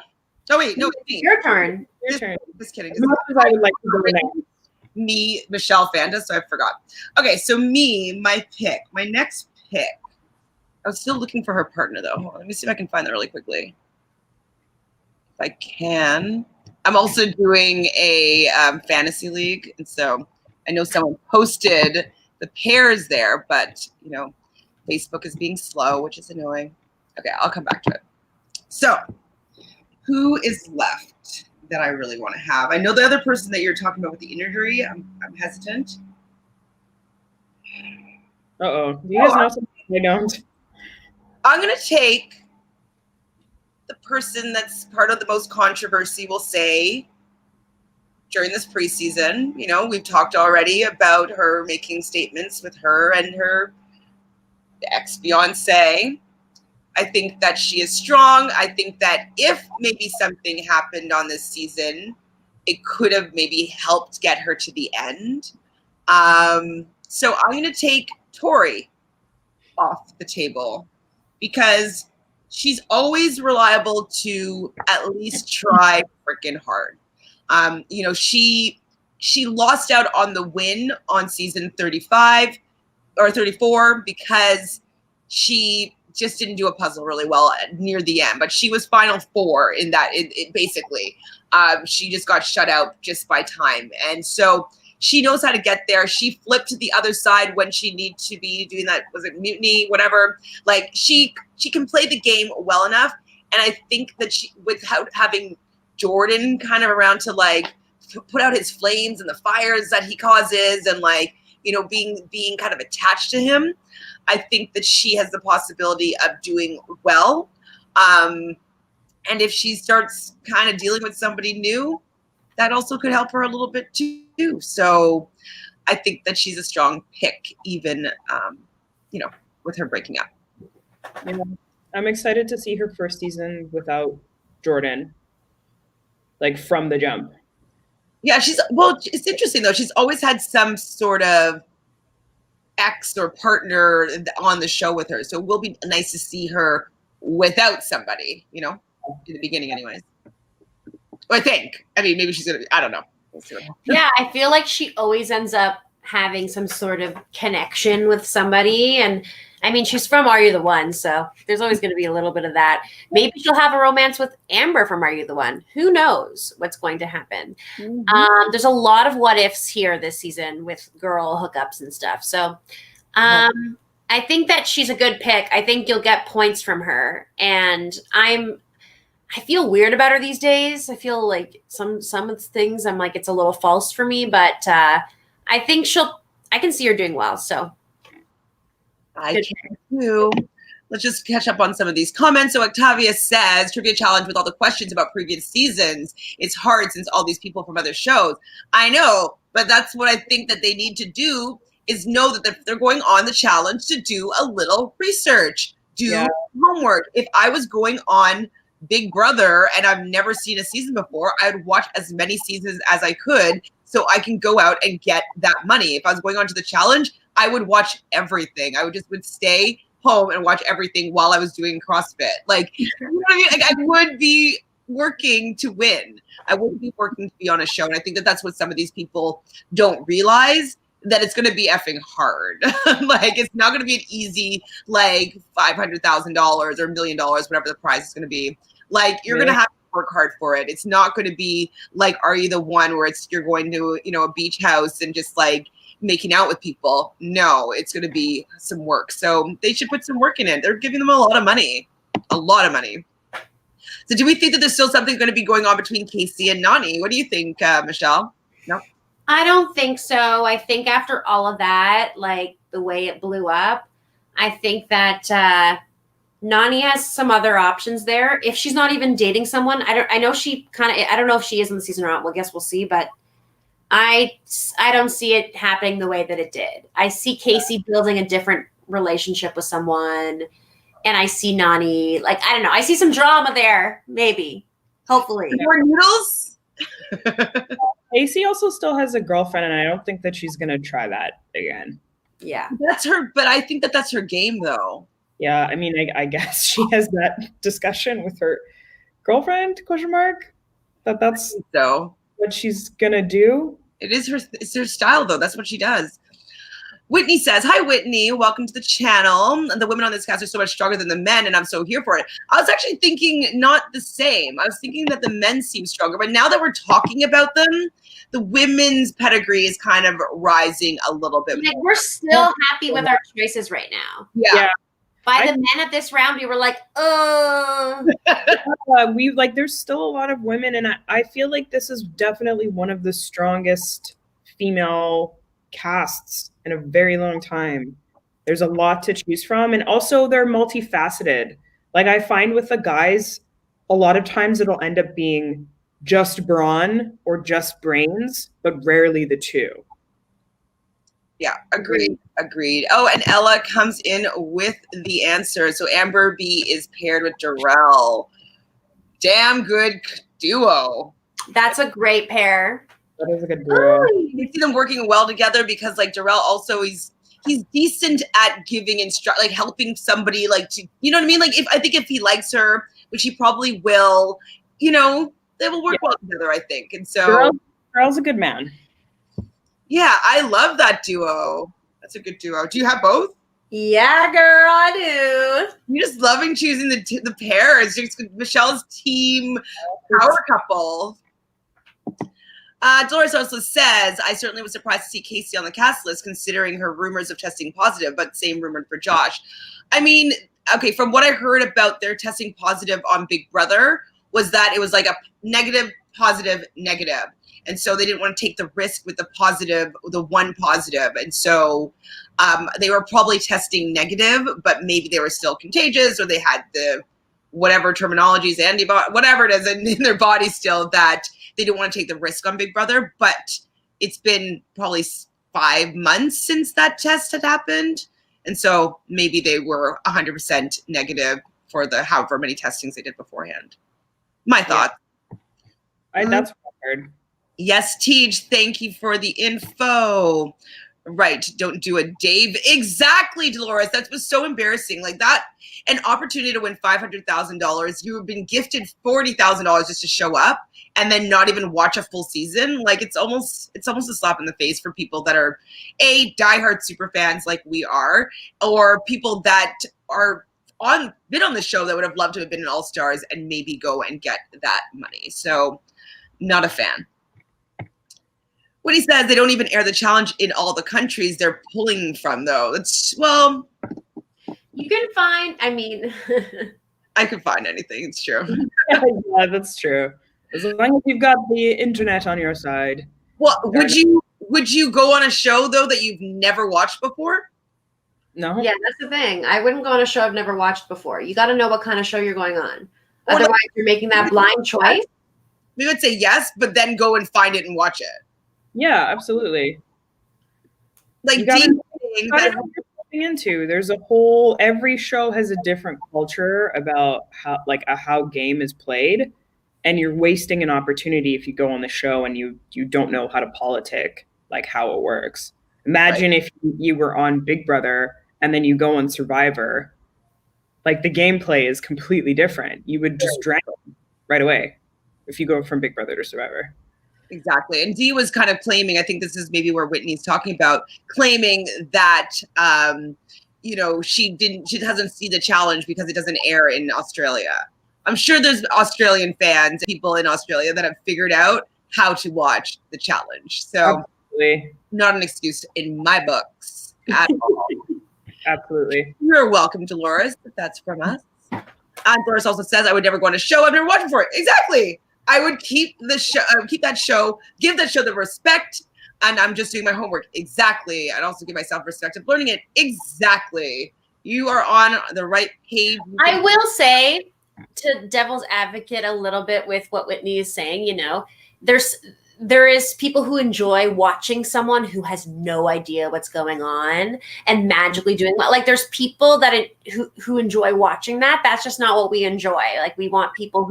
Oh wait, no, it's me. Your turn. Just kidding. I would like to go next. Me, Michelle, Fanta, so I forgot. Okay, so my next pick. I was still looking for her partner though. Let me see if I can find that really quickly. If I can. I'm also doing a fantasy league, and so I know someone posted the pairs there, but Facebook is being slow, which is annoying. Okay, I'll come back to it. So, who is left that I really want to have? I know the other person that you're talking about with the injury. I'm hesitant. Do you guys know something I don't? I'm gonna take the person that's part of the most controversy, we'll say, during this preseason. We've talked already about her making statements with her and her ex-fiance. I think that she is strong. I think that if maybe something happened on this season, it could have maybe helped get her to the end. So I'm going to take Tori off the table because she's always reliable to at least try freaking hard. She lost out on the win on season 35 or 34 because she just didn't do a puzzle really well near the end, but she was final four in that. It basically, she just got shut out just by time. And so she knows how to get there. She flipped to the other side when she needed to be doing that. Was it mutiny, whatever? She can play the game well enough. And I think that without having Jordan kind of around to put out his flames and the fires that he causes and being kind of attached to him, I think that she has the possibility of doing well. And if she starts kind of dealing with somebody new, that also could help her a little bit too. So I think that she's a strong pick, even, with her breaking up. Yeah. I'm excited to see her first season without Jordan, from the jump. Yeah, it's interesting though. She's always had some sort of ex or partner on the show with her. So it will be nice to see her without somebody, you know, in the beginning anyways. I think. I mean, maybe she's going to, I don't know. We'll see what happens. Yeah, I feel like she always ends up having some sort of connection with somebody. And I mean, she's from Are You the One? So there's always going to be a little bit of that. Maybe she'll have a romance with Amber from Are You the One? Who knows what's going to happen? Mm-hmm. There's a lot of what ifs here this season with girl hookups and stuff. So I think that she's a good pick. I think you'll get points from her. And I feel weird about her these days. I feel like some of the things I'm like, it's a little false for me, but I think I can see her doing well. So I can too. Let's just catch up on some of these comments. So Octavia says, trivia challenge with all the questions about previous seasons. It's hard since all these people from other shows. I know, but that's what I think that they need to do is know that they're going on the challenge to do a little research, do homework. If I was going on Big Brother and I've never seen a season before, I would watch as many seasons as I could so I can go out and get that money. If I was going on to the challenge, I would watch everything. I would stay home and watch everything while I was doing CrossFit. Like, you know what I mean? Like, I would be working to win. I wouldn't be working to be on a show. And I think that that's what some of these people don't realize, that it's going to be effing hard. Like, it's not going to be an easy, like, $500,000 or $1 million, whatever the prize is going to be. Like, you're going to have to work hard for it. It's not going to be like, Are You the One, where you're going to, you know, a beach house and just like making out with people. No, it's going to be some work. So they should put some work in it. They're giving them a lot of money. A lot of money. So do we think that there's still something going to be going on between Casey and Nany? What do you think, Michelle? No? I don't think so. I think after all of that, like the way it blew up, I think that Nany has some other options there. If she's not even dating someone, I know she kind of, I don't know if she is in the season or not. Well, I guess we'll see, but I don't see it happening the way that it did. I see Casey building a different relationship with someone, and I see Nany, like, I don't know. I see some drama there, maybe, hopefully. More noodles? Casey also still has a girlfriend, and I don't think that she's going to try that again. Yeah. That's her, but I think that that's her game, though. Yeah, I mean, I guess she has that discussion with her girlfriend, question mark, that's so what she's going to do. It's her style, though. That's what she does. Whitney says, hi, Whitney. Welcome to the channel. The women on this cast are so much stronger than the men, and I'm so here for it. I was actually thinking not the same. I was thinking that the men seem stronger. But now that we're talking about them, the women's pedigree is kind of rising a little bit more. We're still happy with our choices right now. Yeah. By the men at this round, we were like, we like, there's still a lot of women, and I feel like this is definitely one of the strongest female casts in a very long time. There's a lot to choose from, and also they're multifaceted. Like, I find with the guys, a lot of times it'll end up being just brawn or just brains, but rarely the two. Yeah, agreed. Oh, and Ella comes in with the answer. So Amber B is paired with Darrell. Damn good duo. That's a great pair. That is a good duo. You see them working well together because, like, Darrell also he's decent at giving like helping somebody, like, to, you know what I mean? Like, I think if he likes her, which he probably will, you know, they will work well together, I think. And so Darrell's a good man. Yeah, I love that duo. That's a good duo. Do you have both? Yeah, girl, I do. You're just loving choosing the pairs. Just Michelle's team power couple. Dolores also says, I certainly was surprised to see Casey on the cast list considering her rumors of testing positive, but same rumored for Josh. I mean, okay, from what I heard about their testing positive on Big Brother was that it was like a negative, positive, negative. And so they didn't want to take the risk with the one positive. And so they were probably testing negative, but maybe they were still contagious, or they had the whatever terminologies, whatever it is in their body still, that they didn't want to take the risk on Big Brother. But it's been probably 5 months since that test had happened. And so maybe they were 100% negative for the however many testings they did beforehand. My thought. That's what I heard. Yes, Tej, thank you for the info. Right. Don't do a Dave. Exactly, Dolores. That was so embarrassing. Like that, an opportunity to win $500,000. You have been gifted $40,000 just to show up and then not even watch a full season. Like it's almost a slap in the face for people that are diehard super fans like we are, or people that are been on the show that would have loved to have been in Allstars and maybe go and get that money. So not a fan. When he says they don't even air the challenge in all the countries they're pulling from, though. Well, you can find, I mean. I could find anything. It's true. Yeah, that's true. As long as you've got the internet on your side. Well, would you go on a show, though, that you've never watched before? No. Yeah, that's the thing. I wouldn't go on a show I've never watched before. You got to know what kind of show you're going on. Otherwise, you're making that blind choice. We would say yes, but then go and find it and watch it. Yeah, absolutely. Like you gotta know what you're stepping into. There's a whole, every show has a different culture about how game is played, and you're wasting an opportunity if you go on the show and you don't know how to politic, like how it works. Imagine if you were on Big Brother and then you go on Survivor, like the gameplay is completely different. You would just drown right away if you go from Big Brother to Survivor. Exactly. And Dee was kind of claiming, I think this is maybe where Whitney's talking about, claiming that, she doesn't see the challenge because it doesn't air in Australia. I'm sure there's Australian fans, people in Australia that have figured out how to watch the challenge. So absolutely. Not an excuse in my books at all. Absolutely. You're welcome, Dolores, if that's from us. And Dolores also says, I would never go on a show I've never watched before. Exactly. I would keep the show, give that show the respect, and I'm just doing my homework. Exactly. I'd also give myself respect of learning it. Exactly. You are on the right page. I will say, to devil's advocate a little bit with what Whitney is saying, there is people who enjoy watching someone who has no idea what's going on and magically doing well. Like there's people who enjoy watching that. That's just not what we enjoy. Like we want people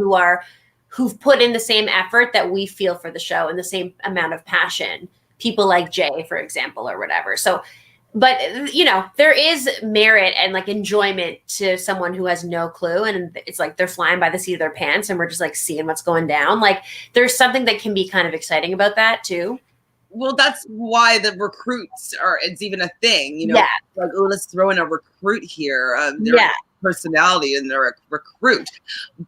who've put in the same effort that we feel for the show and the same amount of passion. People like Jay, for example, or whatever. So, but there is merit and like enjoyment to someone who has no clue. And it's like, they're flying by the seat of their pants and we're just like seeing what's going down. Like there's something that can be kind of exciting about that too. Well, that's why the recruits it's even a thing, Yeah. Like, oh, let's throw in a recruit here. They're a personality and they're a recruit.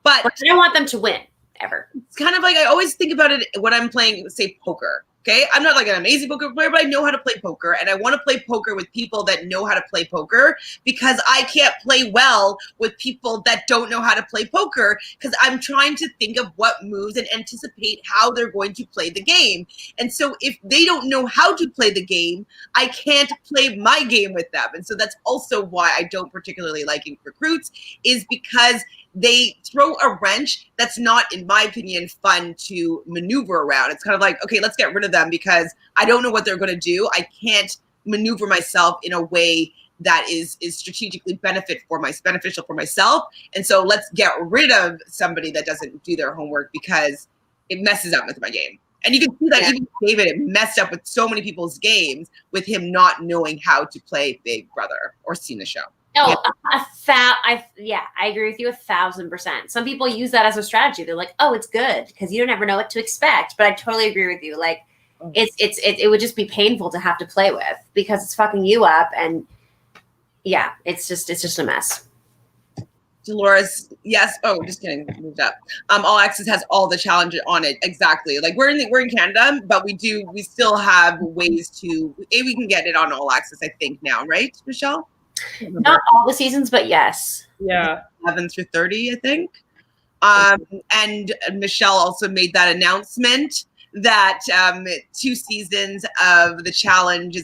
But I don't want them to win. Ever. It's kind of like I always think about it when I'm playing, say, poker. Okay, I'm not like an amazing poker player, but I know how to play poker, and I want to play poker with people that know how to play poker because I can't play well with people that don't know how to play poker because I'm trying to think of what moves and anticipate how they're going to play the game. And so if they don't know how to play the game, I can't play my game with them. And so that's also why I don't particularly like recruits, is because they throw a wrench that's not, in my opinion, fun to maneuver around. It's kind of like, okay, let's get rid of them because I don't know what they're going to do. I can't maneuver myself in a way that is strategically beneficial for myself. And so let's get rid of somebody that doesn't do their homework because it messes up with my game. And you can see that even David, it messed up with so many people's games with him not knowing how to play Big Brother or seen the show. Oh, I agree with you 1,000%. Some people use that as a strategy. They're like, oh, it's good because you don't ever know what to expect. But I totally agree with you. Like, it would just be painful to have to play with because it's fucking you up. And yeah, it's just a mess. Dolores, yes. Oh, just kidding. Moved up. All Access has all the challenges on it. Exactly. Like we're in Canada, but we still have ways to. We can get it on All Access, I think now, right, Michelle? Not all the seasons, but yes. Yeah. 11 through 30, I think. And Michelle also made that announcement that 2 seasons of the challenge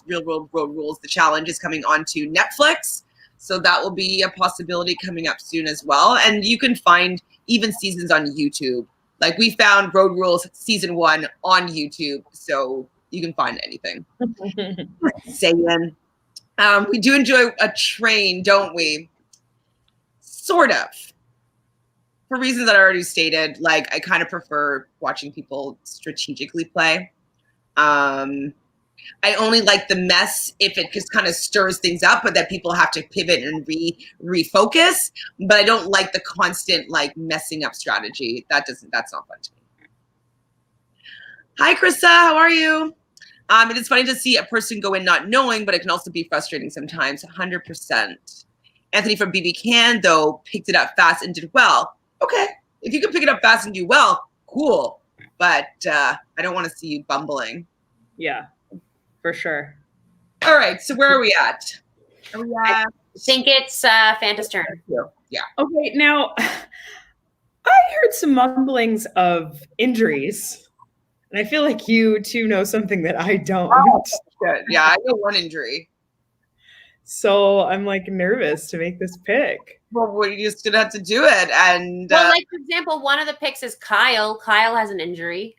Real World Road Rules, the challenge is coming onto Netflix. So that will be a possibility coming up soon as well. And you can find even seasons on YouTube. Like we found Road Rules season 1 on YouTube. So you can find anything. Saying. We do enjoy a train, don't we? Sort of. For reasons that I already stated, like I kind of prefer watching people strategically play. I only like the mess if it just kind of stirs things up, but that people have to pivot and refocus. But I don't like the constant like messing up strategy. That's not fun to me. Hi, Krista. How are you? It is funny to see a person go in not knowing, but it can also be frustrating sometimes. 100%. Anthony from BB Can, though, picked it up fast and did well. Okay. If you can pick it up fast and do well, cool. But I don't want to see you bumbling. Yeah, for sure. All right. So where are we at? I think it's Fanta's turn. Yeah. Okay, now I heard some mumblings of injuries. And I feel like you two know something that I don't. Oh, good. Yeah, I know one injury. So I'm like nervous to make this pick. Well, we're just gonna have to do it. And well, like for example, one of the picks is Kyle. Kyle has an injury.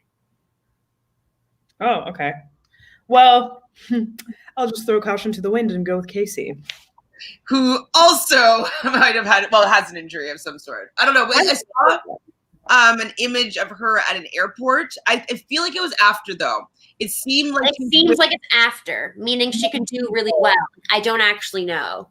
Oh, okay. Well, I'll just throw caution to the wind and go with Casey, who also might have has an injury of some sort. I don't know. I saw an image of her at an airport. I feel like it was after though. It seems like it's after, meaning she could do really well. I don't actually know.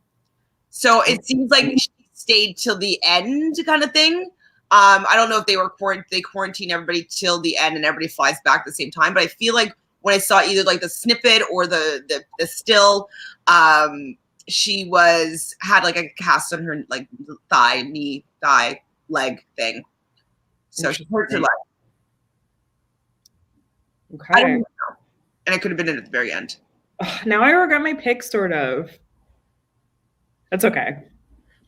So it seems like she stayed till the end, kind of thing. I don't know if they quarantine everybody till the end and everybody flies back at the same time. But I feel like when I saw either like the snippet or the still, she had like a cast on her like thigh, leg thing. So she hurt her leg. Okay. I don't know. And I could have been in at the very end. Now I regret my pick, sort of. That's okay.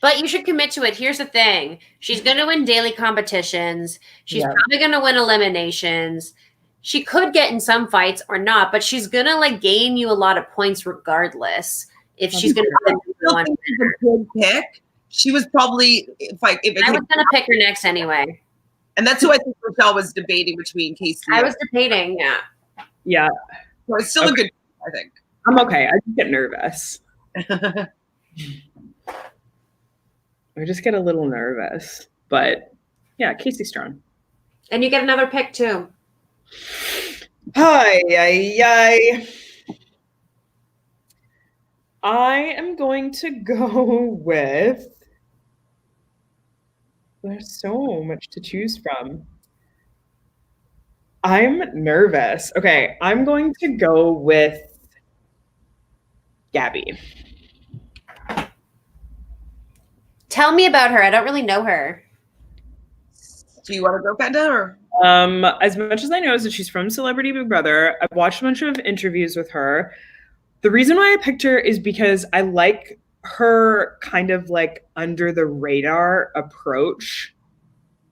But you should commit to it. Here's the thing. She's going to win daily competitions. She's probably going to win eliminations. She could get in some fights or not, but she's going to like gain you a lot of points regardless. If she's going to win one. She's a good pick. She was probably I was going to pick her next anyway. And that's who I think Rochelle was debating between Casey. I was debating, yeah. Yeah. So it's still a good, I think. I'm okay. I just get nervous. I just get a little nervous. But yeah, Casey's strong. And you get another pick too. Hi. I am going to go with. There's so much to choose from. I'm nervous. Okay, I'm going to go with Gabby. Tell me about her. I don't really know her. Do you want to go, Fanta? Or? As much as I know is that she's from Celebrity Big Brother. I've watched a bunch of interviews with her. The reason why I picked her is because I like her kind of like under the radar approach.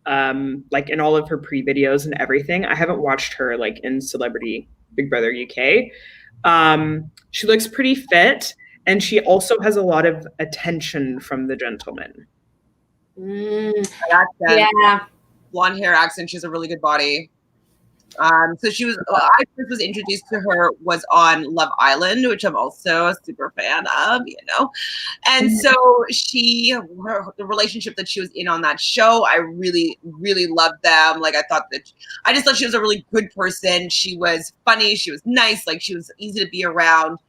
Like in all of her pre-videos and everything. I haven't watched her like in Celebrity Big Brother UK. She looks pretty fit, and she also has a lot of attention from the gentleman. Yeah. Blonde hair accent. She has a really good body. So she was, I first was introduced to her was on Love Island, which I'm also a super fan of, And so the relationship that she was in on that show, I really, really loved them. Like I just thought she was a really good person. She was funny. She was nice. Like she was easy to be around.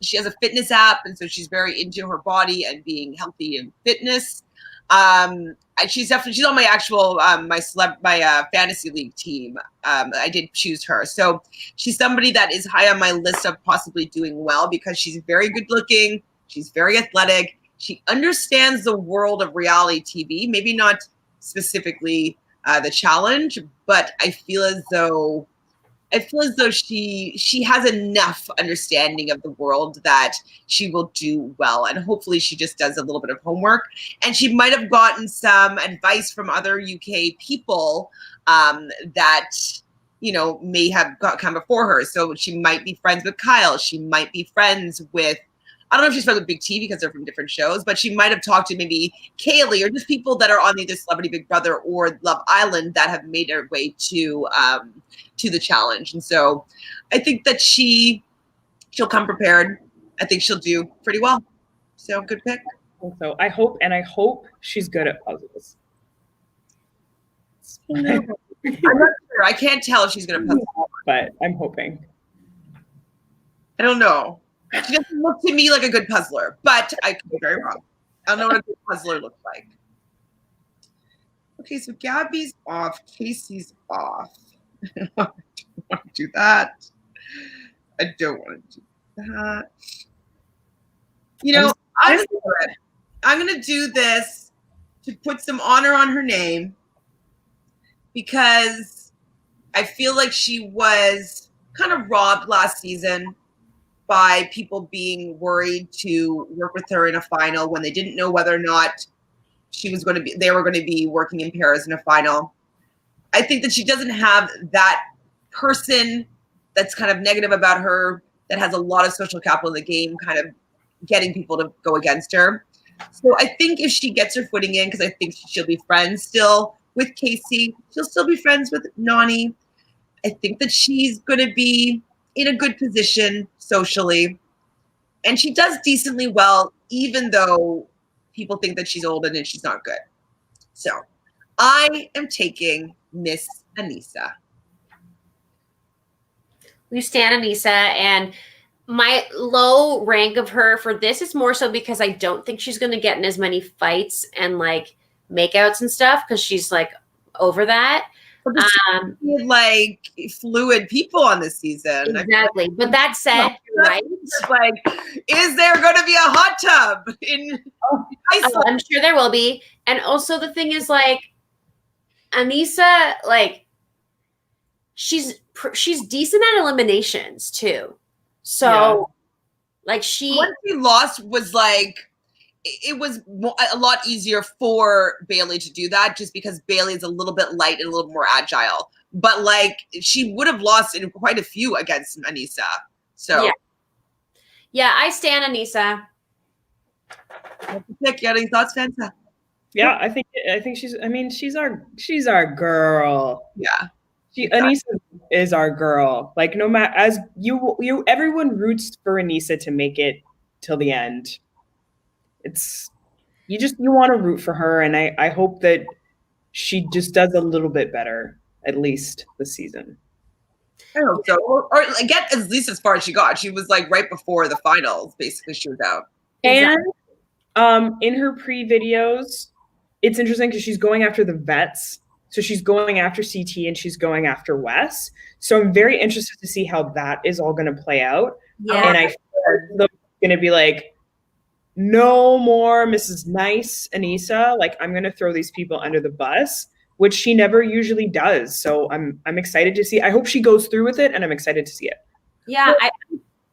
She has a fitness app. And so she's very into her body and being healthy and fitness. She's on my actual my fantasy league team. I did choose her, so she's somebody that is high on my list of possibly doing well because she's very good looking, she's very athletic, she understands the world of reality TV. Maybe not specifically the challenge, but I feel as though she has enough understanding of the world that she will do well. And hopefully she just does a little bit of homework. And she might have gotten some advice from other UK people that, may have come before her. So she might be friends with Kyle. She might be friends with, I don't know if she's friends with Big T because they're from different shows, but she might have talked to maybe Kaylee or just people that are on either Celebrity Big Brother or Love Island that have made their way to the challenge. And so I think that she'll come prepared. I think she'll do pretty well. So good pick. So I hope she's good at puzzles. I'm not sure. I can't tell if she's going to puzzle. But I'm hoping. I don't know. She doesn't look to me like a good puzzler, but I could be very wrong. I don't know what a good puzzler looks like. Okay, so Gabby's off. Casey's off. I don't want to do that. I don't want to do that. You know, I'm going to do this to put some honor on her name because I feel like she was kind of robbed last season by people being worried to work with her in a final when they didn't know whether or not they were going to be working in pairs in a final. I think that she doesn't have that person that's kind of negative about her, that has a lot of social capital in the game, kind of getting people to go against her. So I think if she gets her footing in, because I think she'll be friends still with Casey, she'll still be friends with Nany. I think that she's going to be in a good position socially. And she does decently well, even though people think that she's old and she's not good. So I am taking Miss Anissa. We stand Anissa, and my low rank of her for this is more so because I don't think she's going to get in as many fights and like makeouts and stuff because she's like over that. Like fluid people on this season. Exactly. But that said, right? Like, is there going to be a hot tub in Iceland? I'm sure there will be. And also the thing is like Anissa, like she's decent at eliminations too. So like what she lost was like, it was a lot easier for Bailey to do that just because Bailey is a little bit light and a little more agile. But like she would have lost in quite a few against Anissa. So yeah, I stand Anissa. Nick, you got any thoughts, Fanta? Yeah, I think she's our girl. Yeah. Anissa is our girl. Like no matter as you everyone roots for Anissa to make it till the end. You want to root for her, and I hope that she just does a little bit better, at least this season. I hope so. Or get at least as far as she got. She was like right before the finals, basically she was out. And in her pre-videos, it's interesting because she's going after the vets. So she's going after CT and she's going after Wes. So I'm very interested to see how that is all going to play out. Yeah. And I feel like it's going to be like, no more Mrs. Nice Anissa. Like I'm going to throw these people under the bus, which she never usually does. So I'm excited to see. I hope she goes through with it, and I'm excited to see it. Yeah.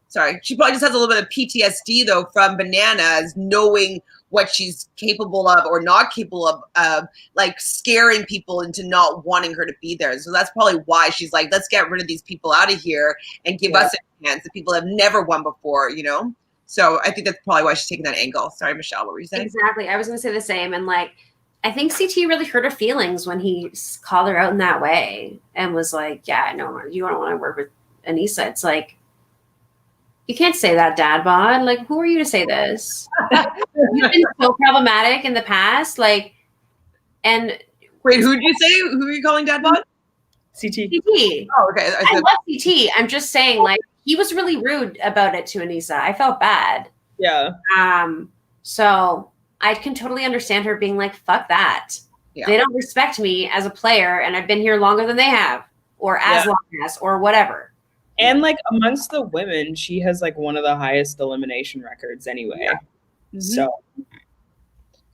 Sorry, she probably just has a little bit of PTSD though from Bananas, knowing what she's capable of or not capable of, like scaring people into not wanting her to be there. So that's probably why she's like, let's get rid of these people out of here and give us a chance. The people have never won before, you know? So I think that's probably why she's taking that angle. Sorry, Michelle, what were you saying? Exactly. I was going to say the same. And like, I think CT really hurt her feelings when he called her out in that way and was like, yeah, no, you don't want to work with Anissa. It's like, you can't say that, Dad bod. Like, who are you to say this? You've been so problematic in the past. Like, and wait, who did you say? Who are you calling Dad bod? CT. Oh, okay. I love CT. I'm just saying, like, he was really rude about it to Anissa. I felt bad. Yeah. So I can totally understand her being like, fuck that. Yeah. They don't respect me as a player, and I've been here longer than they have, or as long as, or whatever. And like amongst the women, she has like one of the highest elimination records anyway. Yeah. Mm-hmm. So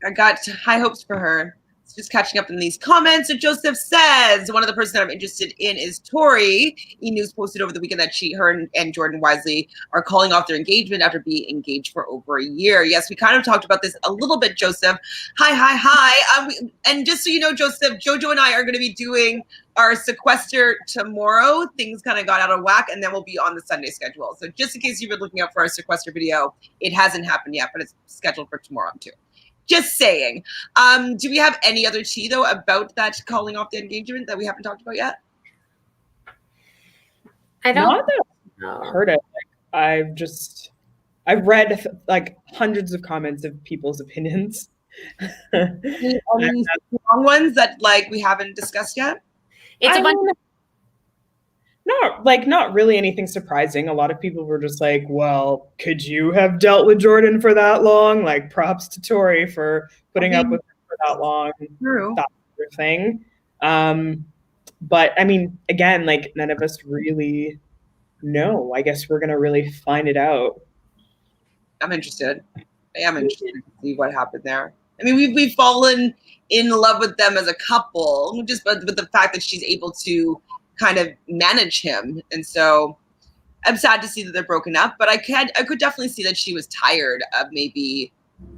I got high hopes for her. Just catching up in these comments. So Joseph says, one of the persons that I'm interested in is Tori. E-News posted over the weekend that her and Jordan Wisely are calling off their engagement after being engaged for over a year. Yes, we kind of talked about this a little bit, Joseph. Hi. And just so you know, Joseph, Jojo and I are going to be doing our sequester tomorrow. Things kind of got out of whack, and then we'll be on the Sunday schedule. So just in case you've been looking out for our sequester video, it hasn't happened yet, but it's scheduled for tomorrow too. Just saying. Do we have any other tea, though, about that calling off the engagement that we haven't talked about yet? I don't heard it. Like, I've read like hundreds of comments of people's opinions. Any strong ones that like we haven't discussed yet? It's a bunch of not really anything surprising. A lot of people were just like, well, could you have dealt with Jordan for that long? Like, props to Tori for putting up with her for that long. True. That sort of thing. But I mean, again, like, none of us really know. I guess we're gonna really find it out. I'm interested. I am interested to see what happened there. I mean, we've fallen in love with them as a couple, just with the fact that she's able to kind of manage him, and so I'm sad to see that they're broken up. But I could definitely see that she was tired of maybe,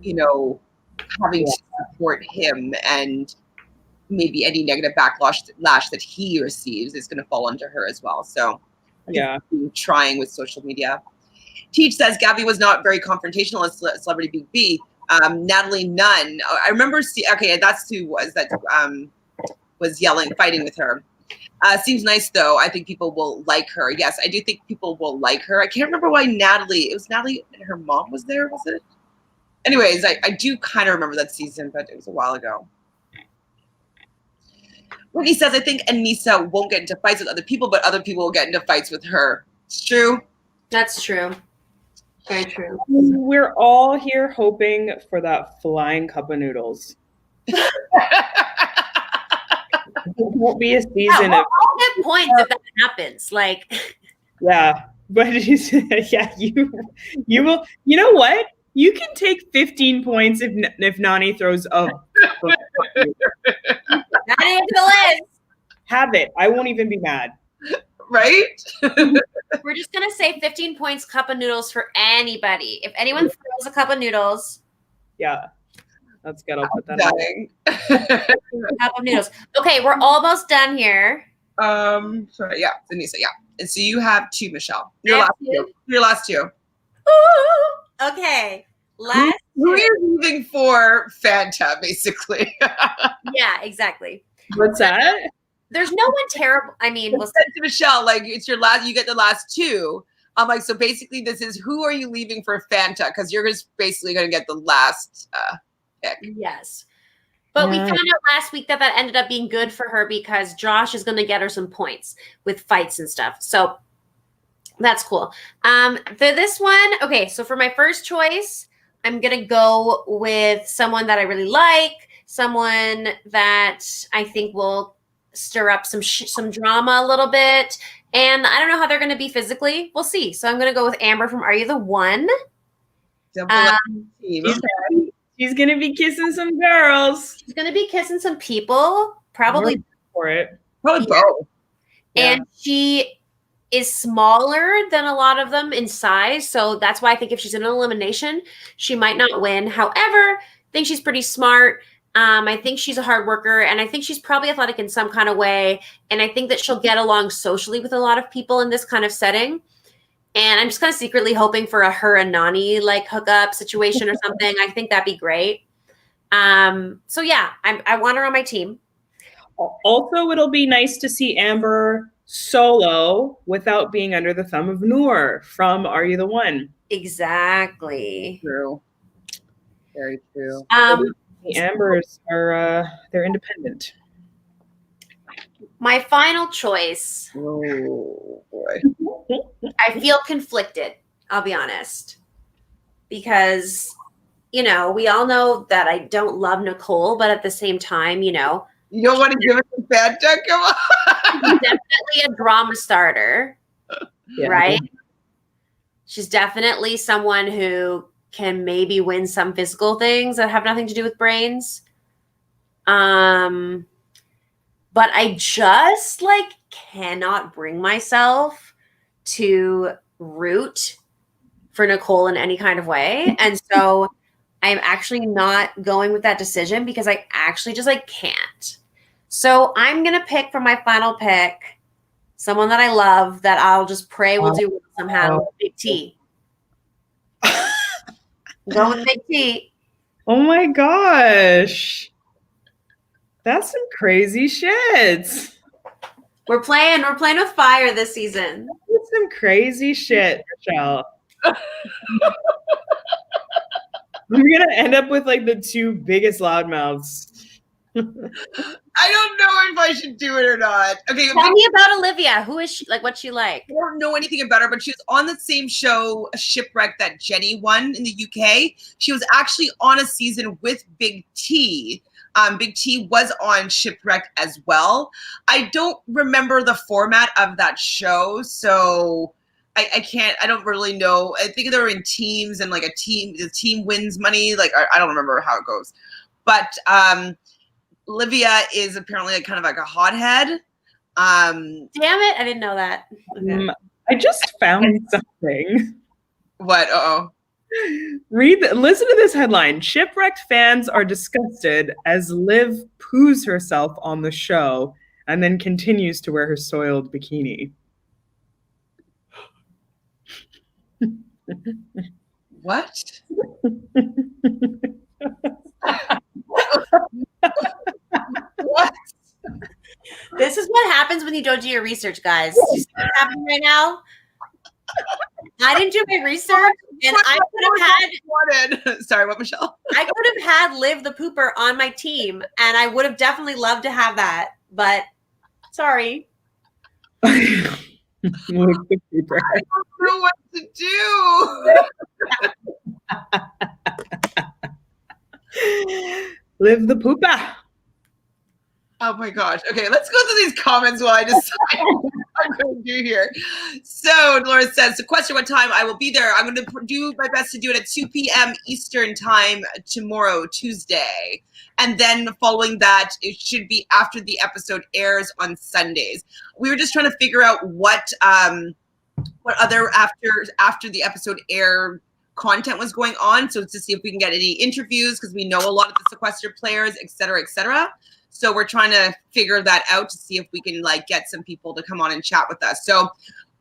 having to support him, and maybe any negative backlash that he receives is going to fall onto her as well. So yeah, trying with social media. Teach says Gabby was not very confrontational as Celebrity Big B. Natalie Nunn. I remember. That's who was yelling, fighting with her. Seems nice though. I think people will like her. Yes, I do think people will like her. I can't remember why Natalie. It was Natalie and her mom was there. Was it? Anyways, I do kind of remember that season, but it was a while ago. Ricky says, I think Anissa won't get into fights with other people, but other people will get into fights with her. It's true. That's true. Very true. We're all here hoping for that flying cup of noodles. It won't be a season. Yeah, we'll all get points if that happens. Like, yeah, but yeah, you will. You know what? You can take 15 points if Nani throws a. that ain't the list. Have it. I won't even be mad. Right? We're just gonna say 15 points cup of noodles for anybody. If anyone throws a cup of noodles. Yeah. That's good. I'll put that in. Cup of noodles. Okay, we're almost done here. Sorry, yeah, Anissa, yeah. And so you have two, Michelle. Your last two. Ooh, okay. Who are you leaving for Fanta, basically? Yeah, exactly. What's that? There's no one terrible. I mean, to Michelle, like, it's your last, you get the last two. I'm like, so basically this is, who are you leaving for Fanta? Because you're just basically going to get the last pick. Yes. But we found out last week that ended up being good for her because Josh is going to get her some points with fights and stuff. So that's cool. This one, okay, so for my first choice, I'm going to go with someone that I really like, someone that I think will stir up some drama a little bit. And I don't know how they're going to be physically. We'll see. So I'm going to go with Amber from Are You the One? She's going to be kissing some girls. She's going to be kissing some people. Probably for it. Probably both. And she is smaller than a lot of them in size. So that's why I think if she's in an elimination, she might not win. However, I think she's pretty smart. I think she's a hard worker, and I think she's probably athletic in some kind of way. And I think that she'll get along socially with a lot of people in this kind of setting. And I'm just kind of secretly hoping for her and Nani like hookup situation or something. I think that'd be great. So yeah, I want her on my team. Also, it'll be nice to see Amber solo without being under the thumb of Noor from Are You the One? Exactly. True. Very true. The Ambers are they're independent. My final choice. Oh boy. I feel conflicted, I'll be honest. Because, we all know that I don't love Nicole, but at the same time, You don't want to give it to Fanta? Come on. She's definitely a drama starter, right? She's definitely someone who can maybe win some physical things that have nothing to do with brains. But I just cannot bring myself to root for Nicole in any kind of way. And so I'm actually not going with that decision because I actually just can't. So I'm going to pick for my final pick someone that I love that I'll just pray will do well somehow. Big T. Go with Big T. Oh my gosh. That's some crazy shit. We're playing with fire this season. That's some crazy shit, Michelle. I'm gonna end up with the two biggest loudmouths. I don't know if I should do it or not. Okay, tell me about Olivia. Who is she? Like, what's she like? I don't know anything about her, but she was on the same show, Shipwreck, that Jenny won in the UK. She was actually on a season with Big T. Big T was on Shipwreck as well. I don't remember the format of that show, so I don't really know. I think they were in teams, and like the team wins money. Like, I don't remember how it goes. But Olivia is apparently kind of like a hothead. Damn it, I didn't know that. Okay. I just found something. What? Uh-oh. Listen to this headline. Shipwrecked fans are disgusted as Liv poos herself on the show and then continues to wear her soiled bikini. What? What? This is what happens when you don't do your research, guys. You see what's happening right now? I didn't do my research, and I could have had. Sorry, what, Michelle? I could have had Liv the Pooper on my team, and I would have definitely loved to have that. But sorry. I don't know what to do. Live the poopa. Oh my gosh. Okay, let's go through these comments while I decide what I'm going to do here. So Dolores says, the question, what time I will be there. I'm going to do my best to do it at 2 p.m. Eastern time tomorrow, Tuesday. And then following that, it should be after the episode airs on Sundays. We were just trying to figure out what other after the episode air content was going on. So to see if we can get any interviews, because we know a lot of the sequester players, et cetera, et cetera. So we're trying to figure that out to see if we can like get some people to come on and chat with us. So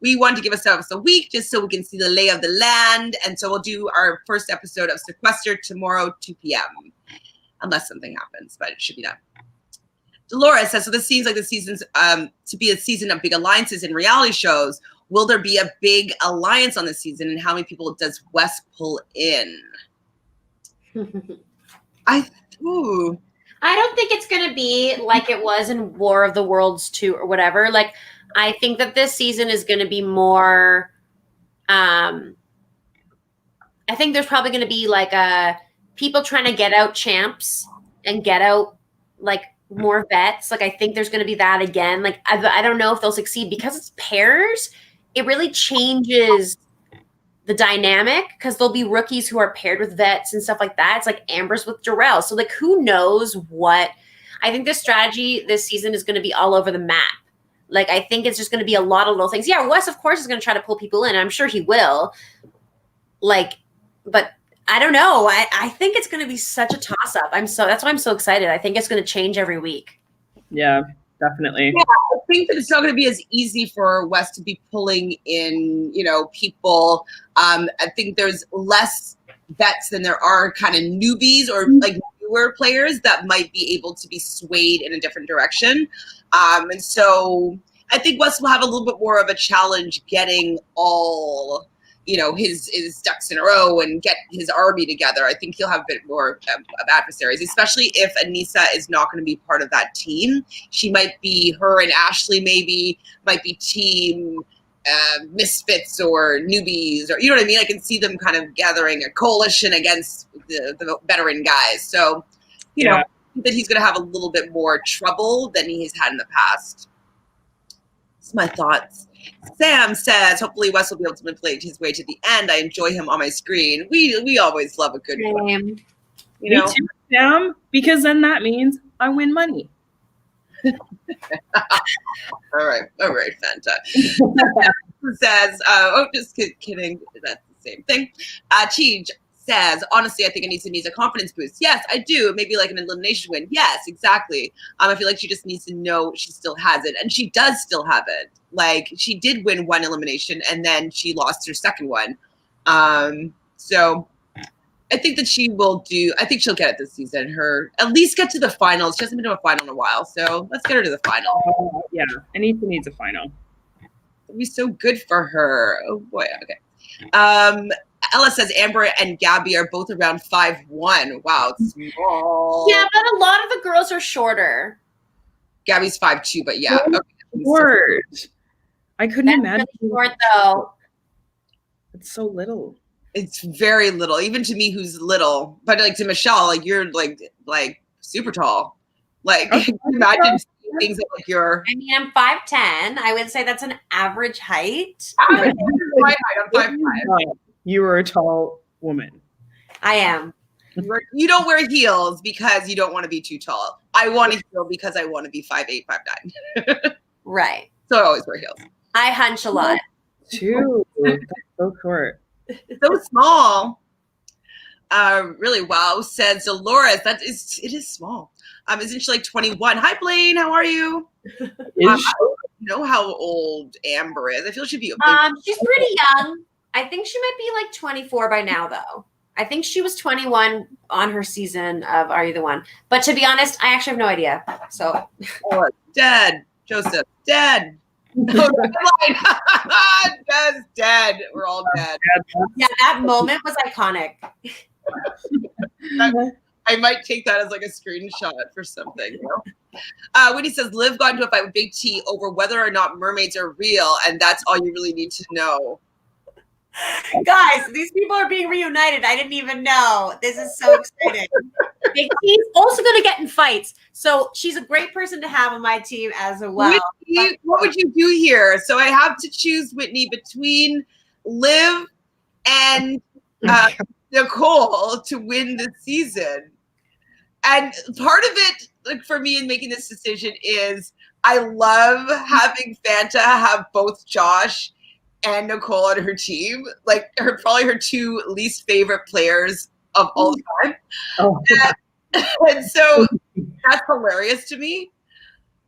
we wanted to give ourselves a week just so we can see the lay of the land. And so we'll do our first episode of Sequester tomorrow, 2 p.m. Unless something happens, but it should be done. Dolores says, so this seems like the season's to be a season of big alliances in reality shows. Will there be a big alliance on this season, and how many people does Wes pull in? I don't think it's going to be like it was in War of the Worlds 2 or whatever. Like, I think that this season is going to be more, I think there's probably going to be like people trying to get out champs and get out like more vets. Like, I think there's going to be that again. Like, I don't know if they'll succeed because it's pairs. It really changes the dynamic because there'll be rookies who are paired with vets and stuff like that. It's like Amber's with Jarrell. So like, who knows what? I think the strategy this season is going to be all over the map. Like, I think it's just going to be a lot of little things. Yeah, Wes, of course, is going to try to pull people in. And I'm sure he will. Like, but I don't know. I think it's going to be such a toss-up. That's why I'm so excited. I think it's going to change every week. Yeah, definitely. Yeah, I think that it's not going to be as easy for Wes to be pulling in, people. I think there's less vets than there are kind of newbies or like newer players that might be able to be swayed in a different direction. And so I think Wes will have a little bit more of a challenge getting all, his ducks in a row and get his army together. I think he'll have a bit more of adversaries, especially if Anissa is not going to be part of that team. She might be, her and Ashley maybe might be team misfits or newbies, or you know what I mean? I can see them kind of gathering a coalition against the veteran guys. So, I think that he's going to have a little bit more trouble than he has had in the past. That's my thoughts. Sam says, hopefully Wes will be able to manipulate his way to the end. I enjoy him on my screen. We always love a good one. Me too, Sam, because then that means I win money. All right, Fanta. Says, just kidding. That's the same thing. Cheej says, honestly, I think Anissa needs a confidence boost. Yes, I do. Maybe like an elimination win. Yes, exactly. I feel like she just needs to know she still has it. And she does still have it. Like, she did win one elimination and then she lost her second one. So I think that I think she'll get it this season. At least get to the finals. She hasn't been to a final in a while. So let's get her to the final. Yeah, Anissa needs a final. It'd be so good for her. Oh boy. Okay. Ella says Amber and Gabby are both around 5'1". Wow, it's small. Yeah, but a lot of the girls are shorter. Gabby's 5'2", but yeah. Okay. Short. I couldn't That's imagine. really short though. It's so little. It's very little, even to me who's little. But like to Michelle, like you're like super tall. Like Okay. can you imagine seeing things that like you're. I mean, I'm 5'10". I would say that's an average height. I'm 5'5". You were a tall woman. I am. You don't wear heels because you don't want to be too tall. I want a heel because I want to be 5'8", 5'9". Right. So I always wear heels. I hunch a lot. Too. That's so short. So small. Really, wow, says Dolores. It is small. Isn't she like 21? Hi, Blaine. How are you? I don't know how old Amber is. I feel she'd be a big She's pretty young. I think she might be like 24 by now, though. I think she was 21 on her season of Are You the One? But to be honest, I actually have no idea. So dead. Joseph, dead. Just dead. We're all dead. Yeah, that moment was iconic. I might take that as like a screenshot for something. You know? When he says Liv got into a fight with Big T over whether or not mermaids are real, and that's all you really need to know. Guys, these people are being reunited. I didn't even know. This is so exciting. Big T's also going to get in fights. So she's a great person to have on my team as well. Whitney, what would you do here? So I have to choose, Whitney, between Liv and Nicole to win this season. And part of it, like for me in making this decision, is I love having Fanta have both Josh and Nicole on her team, like probably her two least favorite players of all time. Oh. And so that's hilarious to me.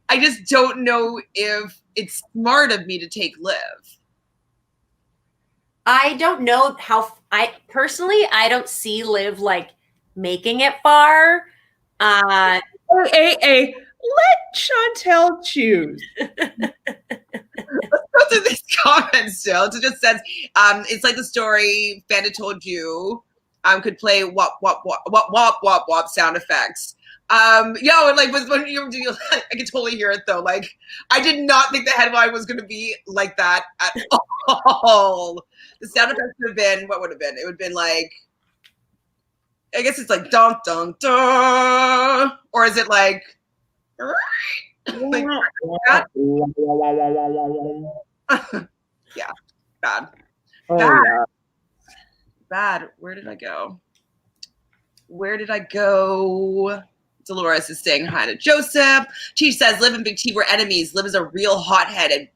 I just don't know if it's smart of me to take Liv. I don't know how. I don't see Liv like making it far. Let Chantele choose. Let's go through these comments still. It just says, it's like the story Fanta told you. Could play wop wop wop wop wop wop wop sound effects. And like when you I can totally hear it though. Like I did not think the headline was gonna be like that at all. The sound effects would have been, what would have been? It would have been like, I guess it's like dun dun dun, or is it like that? Yeah, bad. Oh, bad. yeah. Bad. Where did I go? Dolores is saying hi to Joseph. T says Liv and Big T were enemies. Liv is a real hothead, and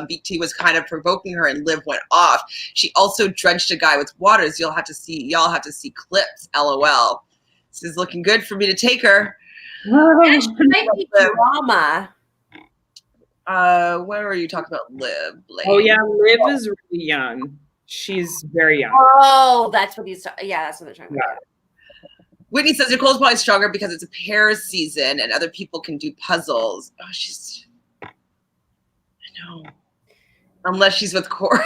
Big T was kind of provoking her, and Liv went off. She also drenched a guy with waters. Y'all have to see clips. LOL. This is looking good for me to take her. Nash might be drama. Where are you talking about Liv? Blake? Oh yeah, Liv is really young. She's very young. Oh, that's what he's talking. Yeah, that's what they're talking about. Whitney says Nicole's probably stronger because it's a pairs season and other people can do puzzles. Oh, I know. Unless she's with Corey.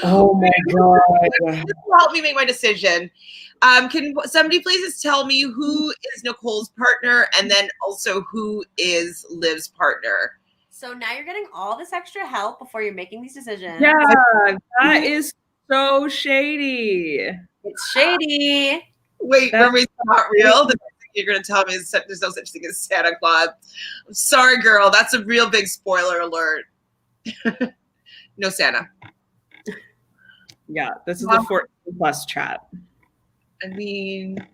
Oh my God. This will help me make my decision. Can somebody please just tell me who is Nicole's partner and then also who is Liv's partner? So now you're getting all this extra help before you're making these decisions. Yeah, that is so shady. It's shady. Wait, mermaid's not real? You're going to tell me there's no such thing as Santa Claus. I'm sorry, girl. That's a real big spoiler alert. No Santa. Yeah, this is the 14+ chat. I mean,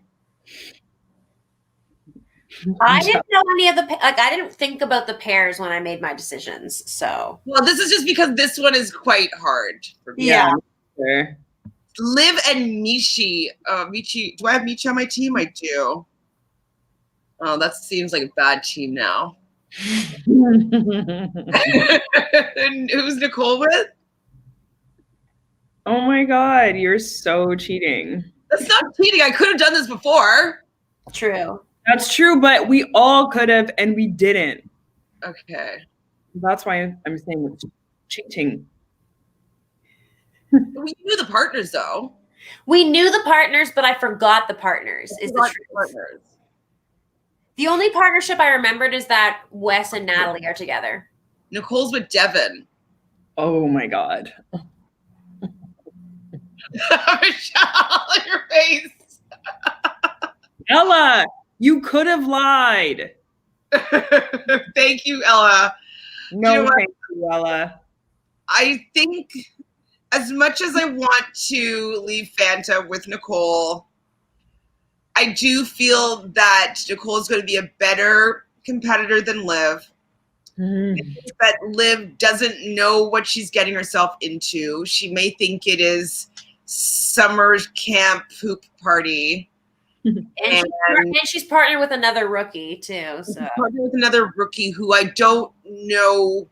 I didn't know any of the I didn't think about the pairs when I made my decisions. So well, this is just because this one is quite hard for me. Yeah. Sure. Liv and Michi. Michi, do I have Michi on my team? I do. Oh, that seems like a bad team now. And who's Nicole with? Oh my God, you're so cheating. That's not cheating. I could have done this before. true. That's true, but we all could have and we didn't. Okay. That's why I'm saying it's cheating. We knew the partners, though. We knew the partners, but I forgot the partners. Is the truth. The only partnership I remembered is that Wes and Natalie are together. Nicole's with Devin. Oh my God. Michelle, your face. Ella, you could have lied. Thank you, Ella. No, thank you, Ella. I think as much as I want to leave Fanta with Nicole, I do feel that Nicole is going to be a better competitor than Liv. But Liv doesn't know what she's getting herself into. She may think it is summer camp poop party. And she's partnered with another rookie too. So partnered with another rookie who I don't know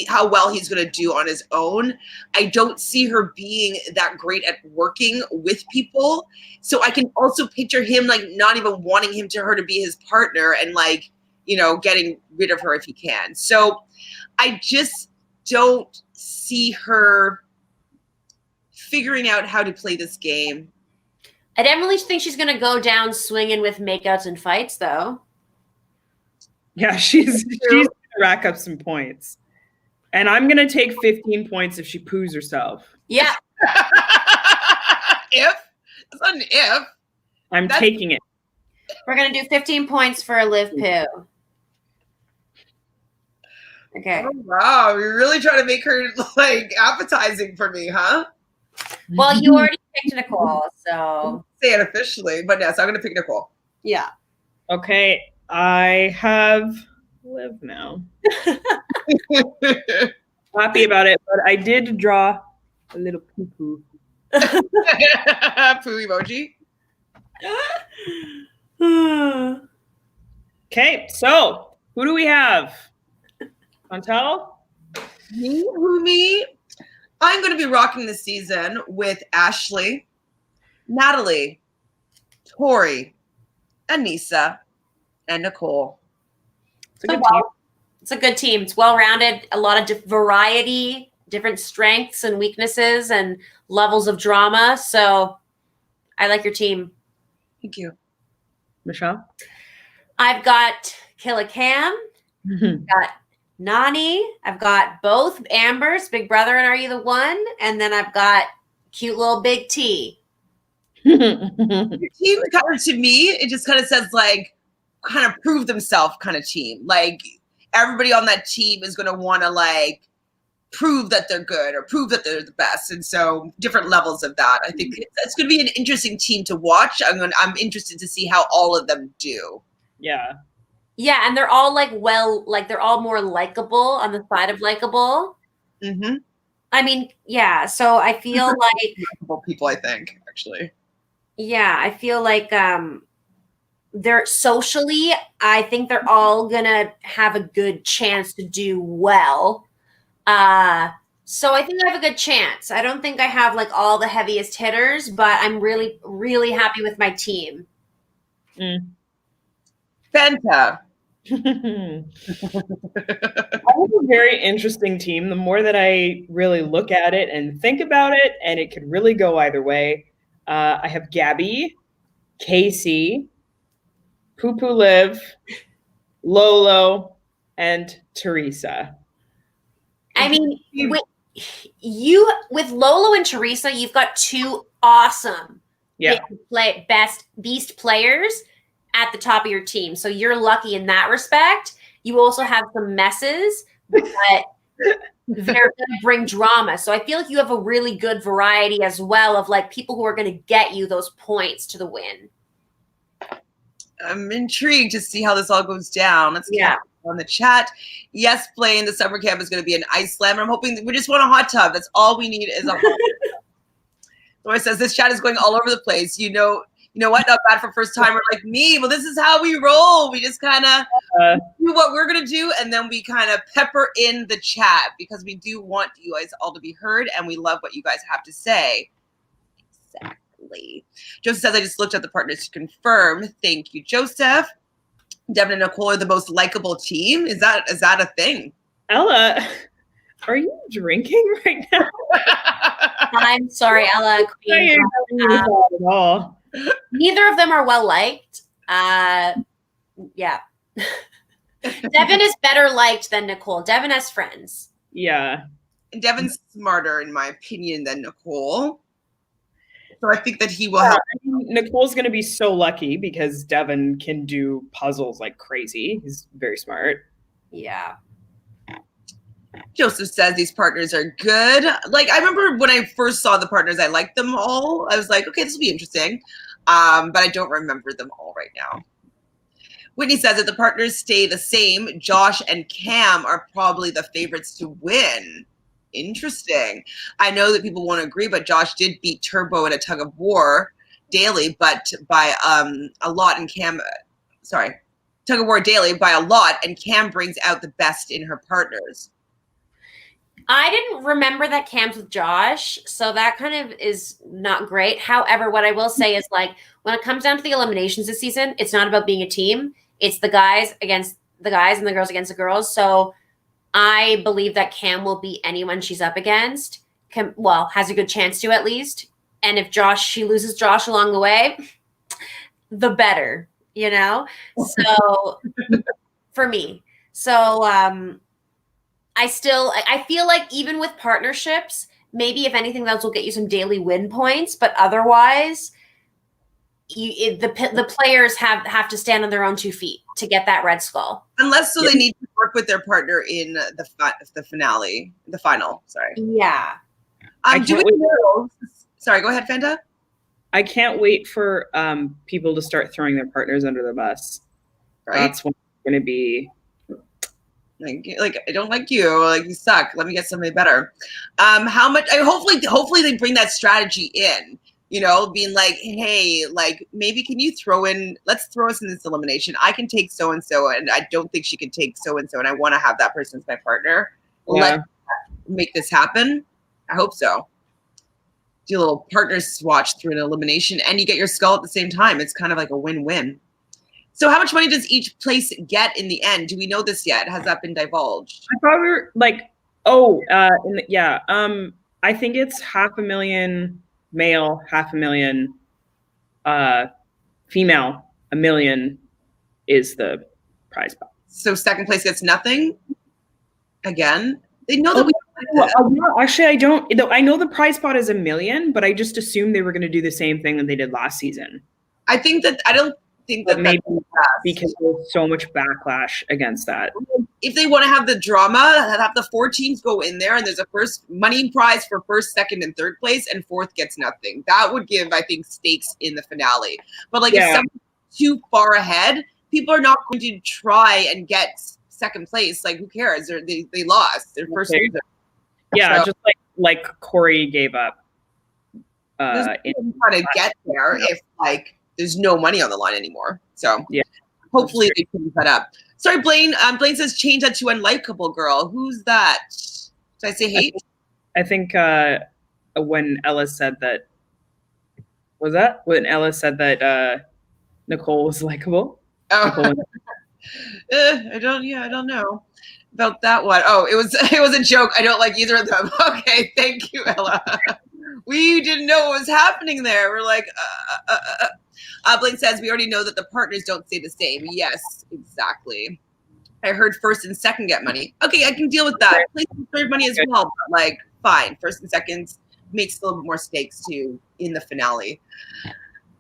how well he's going to do on his own. I don't see her being that great at working with people. So I can also picture him like not even wanting her to be his partner and like, you know, getting rid of her if he can. So I just don't see her figuring out how to play this game. I definitely think she's going to go down swinging with makeouts and fights, though. Yeah, she's going to rack up some points. And I'm going to take 15 points if she poos herself. Yeah. If? It's not an if. I'm taking it. We're going to do 15 points for a Liv poo. Okay. Oh, wow. You're really trying to make her like appetizing for me, huh? Well, you already picked Nicole, so. Say it officially, but yes, I'm going to pick Nicole. Yeah. Okay. I have Liv now. Happy about it, but I did draw a little poo-poo. Poo emoji. Okay, so who do we have? Chantele? Me? I'm going to be rocking this season with Ashley, Natalie, Tori, Anissa, and Nicole. It's a good team. It's a good team. It's well-rounded, a lot of variety, different strengths and weaknesses and levels of drama. So I like your team. Thank you. Michelle? I've got Killa Cam. I've got Nani. I've got both Ambers, Big Brother and Are You the One? And then I've got cute little Big T. Your team kind of, to me, it just kind of says like kind of prove themselves kind of team. Like everybody on that team is going to want to like prove that they're good or prove that they're the best. And so different levels of that. I think it's going to be an interesting team to watch. I'm interested to see how all of them do. Yeah. Yeah, and they're all they're all more likable on the side of likable. Mm-hmm. I mean, yeah. So I feel like likable people, I think, actually. Yeah, I feel like they're socially, I think they're all gonna have a good chance to do well. So I think I have a good chance. I don't think I have like all the heaviest hitters, but I'm really, really happy with my team. Fanta. I have a very interesting team. The more that I really look at it and think about it, and it could really go either way. I have Gabby, Casey, Poo Poo Liv, Lolo, and Teresa. I mean, with Lolo and Teresa, you've got two awesome best beast players at the top of your team. So you're lucky in that respect. You also have some messes, but they're going to bring drama. So I feel like you have a really good variety as well of like people who are going to get you those points to the win. I'm intrigued to see how this all goes down. Let's get on the chat. Yes, playing the summer camp is going to be an ice slam. I'm hoping we just want a hot tub. That's all we need is a hot tub. Laura says this chat is going all over the place. You know what? Not bad for first timer like me. Well, this is how we roll. We just kind of do what we're going to do, and then we kind of pepper in the chat because we do want you guys all to be heard, and we love what you guys have to say. Exactly. Joseph says, I just looked at the partners to confirm. Thank you, Joseph. Devin and Nicole are the most likable team. Is that a thing? Ella, Are you drinking right now? I'm sorry, Ella. Queen. At all. Neither of them are well liked. Yeah. Devin is better liked than Nicole. Devin has friends. Yeah. And Devin's smarter, in my opinion, than Nicole. So I think that he will help. I mean, Nicole's going to be so lucky because Devin can do puzzles like crazy. He's very smart. Yeah. Joseph says these partners are good. Like, I remember when I first saw the partners, I liked them all. I was like, okay, this will be interesting. But I don't remember them all right now. Whitney says if the partners stay the same, Josh and Cam are probably the favorites to win. Interesting. I know that people won't agree, but Josh did beat Turbo in a tug of war daily, but by a lot. And Cam, tug of war daily by a lot. And Cam brings out the best in her partners. I didn't remember that Cam's with Josh, so that kind of is not great. However, what I will say is, like, when it comes down to the eliminations this season, it's not about being a team. It's the guys against the guys and the girls against the girls. So I believe that Cam will beat anyone she's up against. Has a good chance to, at least. And if she loses Josh along the way, the better, you know? So for me. So I feel like even with partnerships, maybe if anything, those will get you some daily win points, but otherwise the players have to stand on their own 2 feet to get that red skull. Unless they need to work with their partner in the finale, the final. Sorry. Yeah. Sorry, go ahead, Fanta. I can't wait for people to start throwing their partners under the bus. Right. That's when it's going to be. Like, I don't like you. Like, you suck. Let me get somebody better. How much? Hopefully they bring that strategy in. You know, being like, hey, like, maybe can you let's throw us in this elimination. I can take so-and-so, and I don't think she can take so-and-so, and I want to have that person as my partner. Yeah. Let's make this happen. I hope so. Do a little partner swatch through an elimination, and you get your skull at the same time. It's kind of like a win-win. So how much money does each place get in the end? Do we know this yet? Has that been divulged? I thought we were like, I think it's $500,000 male, $500,000 female, $1 million is the prize pot. So second place gets nothing? Again? They know that we actually, I don't. I know the prize pot is $1 million, but I just assumed they were going to do the same thing that they did last season. I don't think that maybe because there's so much backlash against that. If they want to have the drama, have the 4 teams go in there, and there's a first money prize for first, second, and third place, and fourth gets nothing. That would give, I think, stakes in the finale. But if someone's too far ahead, people are not going to try and get second place. Like, who cares? They lost their first loser. Yeah, so, just like Corey gave up. Trying to get there if there's no money on the line anymore. So yeah, hopefully they can that up. Sorry, Blaine. Blaine says change that to unlikable girl. Who's that? Did I say hate? I think when Ella said that. Was that when Ella said that Nicole was likable? Oh, I don't know about that one. Oh, it was a joke. I don't like either of them. Okay, thank you, Ella. We didn't know what was happening there. We're like, Blaine says, we already know that the partners don't stay the same. Yes, exactly. I heard first and second get money. Okay, I can deal with that. Place third money as well, but fine. First and second makes a little bit more stakes too in the finale.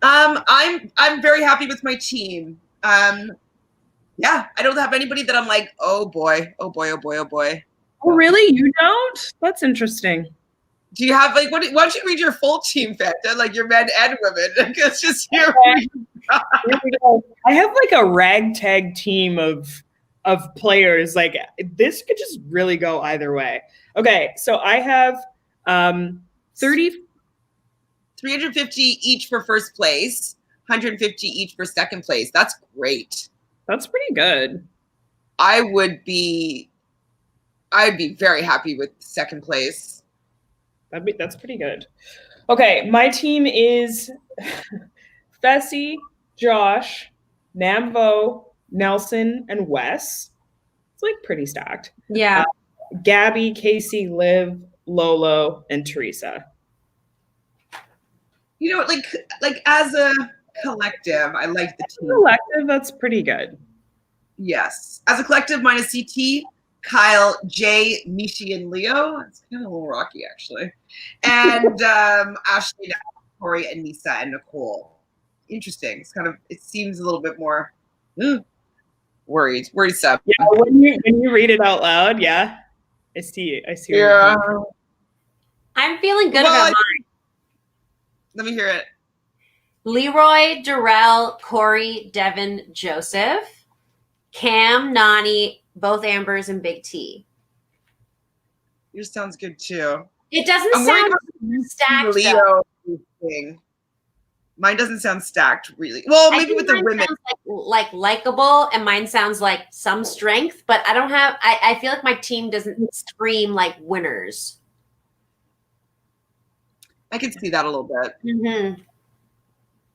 I'm very happy with my team. Yeah, I don't have anybody that I'm like, oh boy. Oh, really? You don't? That's interesting. Do you have why don't you read your full team, Fanta, like your men and women? It's just here. I have a ragtag team of players. Like, this could just really go either way. Okay, so I have 350 each for first place, 150 each for second place. That's great. That's pretty good. I'd be very happy with second place. That's pretty good. Okay, my team is Fessy, Josh, Namvo, Nelson, and Wes. It's pretty stacked. Yeah. Gabby, Casey, Liv, Lolo, and Teresa. You know, like as a collective, I like the team. Collective, that's pretty good. Yes. As a collective, mine is CT, Kyle, Jay, Mishi, and Leo. It's kind of a little rocky, actually. And Ashley, Tori, Anissa, and Nicole. Interesting. It seems a little bit more worrisome. Yeah, when you read it out loud, yeah. I see. Yeah. I'm feeling good about mine. Let me hear it. Leroy, Darrell, Corey, Devin, Joseph, Cam, Nani, both Ambers, and Big T. Yours sounds good too. It doesn't sound stacked. Leo thing. Mine doesn't sound stacked, really. Well, maybe with the women. Like likable, and mine sounds like some strength, but I don't have. I feel like my team doesn't scream like winners. I can see that a little bit. Mm-hmm.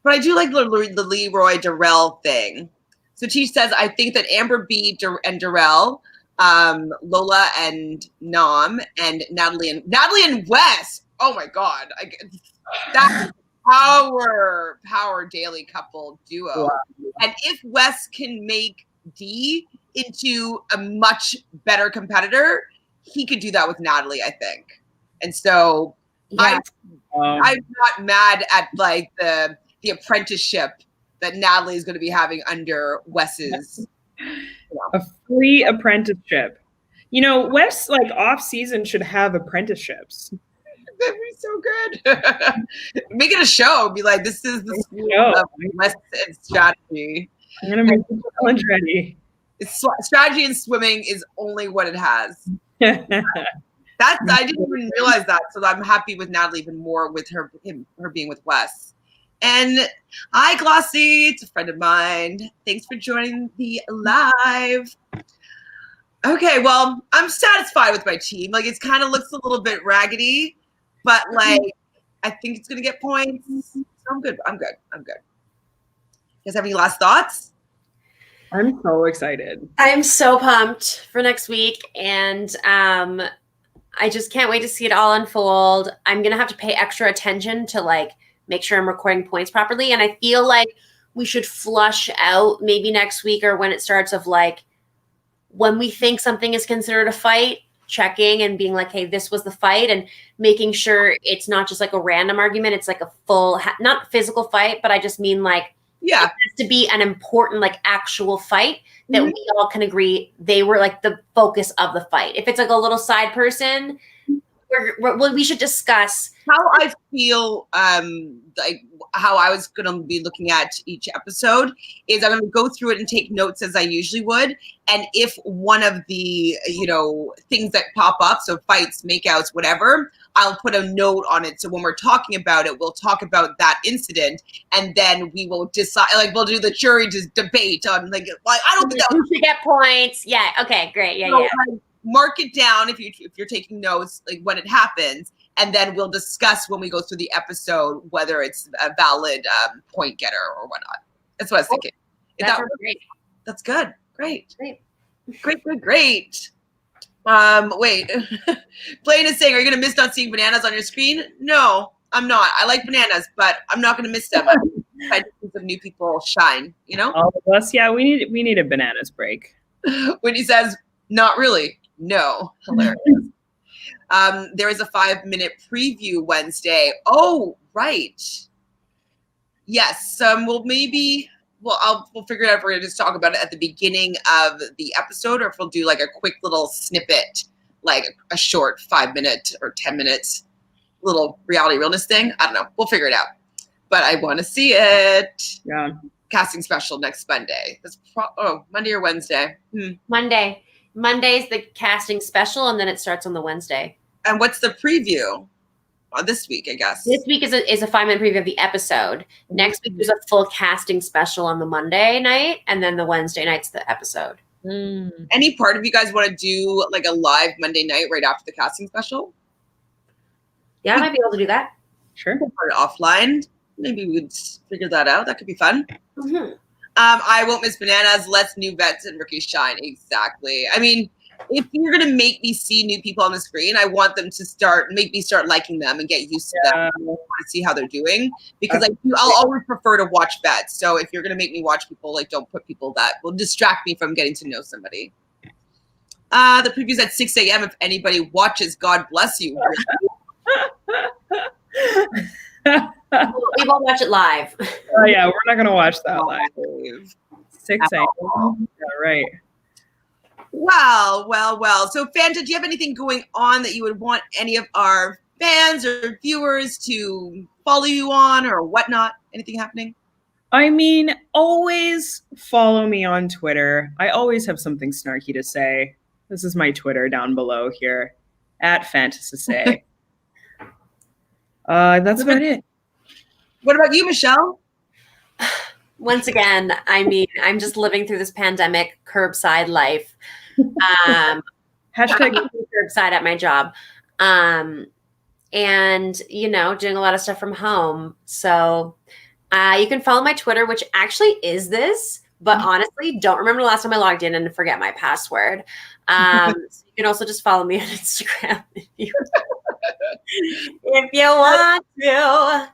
But I do like the Leroy Darrell thing. So Tish says, I think that Amber B and Darrell, Lola and Nam, and Natalie and Wes. Oh my God. That's power daily couple duo. Wow. And if Wes can make D into a much better competitor, he could do that with Natalie, I think. And so yeah. I'm not mad at like the apprenticeship that Natalie is going to be having under Wes's. A free apprenticeship. You know, Wes, like, off season should have apprenticeships. That'd be so good. Make it a show. Be like, this is the school of Wes and strategy. I'm going to make the challenge ready. Strategy and swimming is only what it has. I didn't even realize that, so I'm happy with Natalie even more with her being with Wes. And hi, Glossy, it's a friend of mine. Thanks for joining the live. Okay, well, I'm satisfied with my team. Like, it kind of looks a little bit raggedy, but like, I think it's gonna get points. So I'm good. You guys have any last thoughts? I'm so excited. I'm so pumped for next week, and I just can't wait to see it all unfold. I'm going to have to pay extra attention to like make sure I'm recording points properly. And I feel like we should flush out maybe next week or when it starts of like when we think something is considered a fight, checking and being like, hey, this was the fight, and making sure it's not just like a random argument. It's like a full, not physical fight, but I just mean like, yeah, it has to be an important, like actual fight that we all can agree they were like the focus of the fight. If it's like a little side person, we should discuss how I feel, like how I was going to be looking at each episode is I'm going to go through it and take notes as I usually would. And if one of the, things that pop up, so fights, makeouts, whatever, I'll put a note on it. So when we're talking about it, we'll talk about that incident, and then we will decide, like we'll do the jury debate on like I don't think that we should get points. Yeah. Okay, great. Yeah. Like, mark it down if you're taking notes, like when it happens. And then we'll discuss when we go through the episode whether it's a valid point getter or whatnot. That's what I was thinking. Great. That's good. Great. Wait. Blaine is saying, are you going to miss not seeing bananas on your screen? No, I'm not. I like bananas, but I'm not going to miss them. I'm excited to see some new people shine, All of us, yeah, we need a bananas break. When he says, not really. No. Hilarious. There is a 5-minute preview Wednesday. Oh, right. Yes. We'll figure it out if we're going to just talk about it at the beginning of the episode, or if we'll do like a quick little snippet, like a short 5-minute or 10 minutes little reality realness thing. I don't know. We'll figure it out. But I want to see it. Yeah. Casting special next Monday. Monday or Wednesday? Monday. Monday's the casting special, and then it starts on the Wednesday. And what's the preview? This week, I guess. This week is a 5-minute preview of the episode. Next week there's a full casting special on the Monday night, and then the Wednesday night's the episode. Any part of you guys want to do like a live Monday night right after the casting special? Yeah, I might be able to do that. Sure. We'll put it offline. Maybe we would figure that out. That could be fun. Mm-hmm. I won't miss bananas. Let's new vets and rookies shine. Exactly. I mean, if you're gonna make me see new people on the screen, I want them to make me start liking them and get used to them. I want to see how they're doing because I'll always prefer to watch vets. So if you're gonna make me watch people, like don't put people that will distract me from getting to know somebody. The preview's at 6 a.m. If anybody watches, God bless you. We won't watch it live. Oh yeah, we're not gonna watch that live. 6 a.m. Yeah, right. Well. So, Fanta, do you have anything going on that you would want any of our fans or viewers to follow you on or whatnot? Anything happening? I mean, always follow me on Twitter. I always have something snarky to say. This is my Twitter down below here, at Sesay. That's about it. What about you, Michelle? Once again, I mean, I'm just living through this pandemic curbside life. Hashtag curbside at my job. And, you know, doing a lot of stuff from home. So you can follow my Twitter, which actually is this, but honestly, don't remember the last time I logged in and forget my password. So you can also just follow me on Instagram if you want to.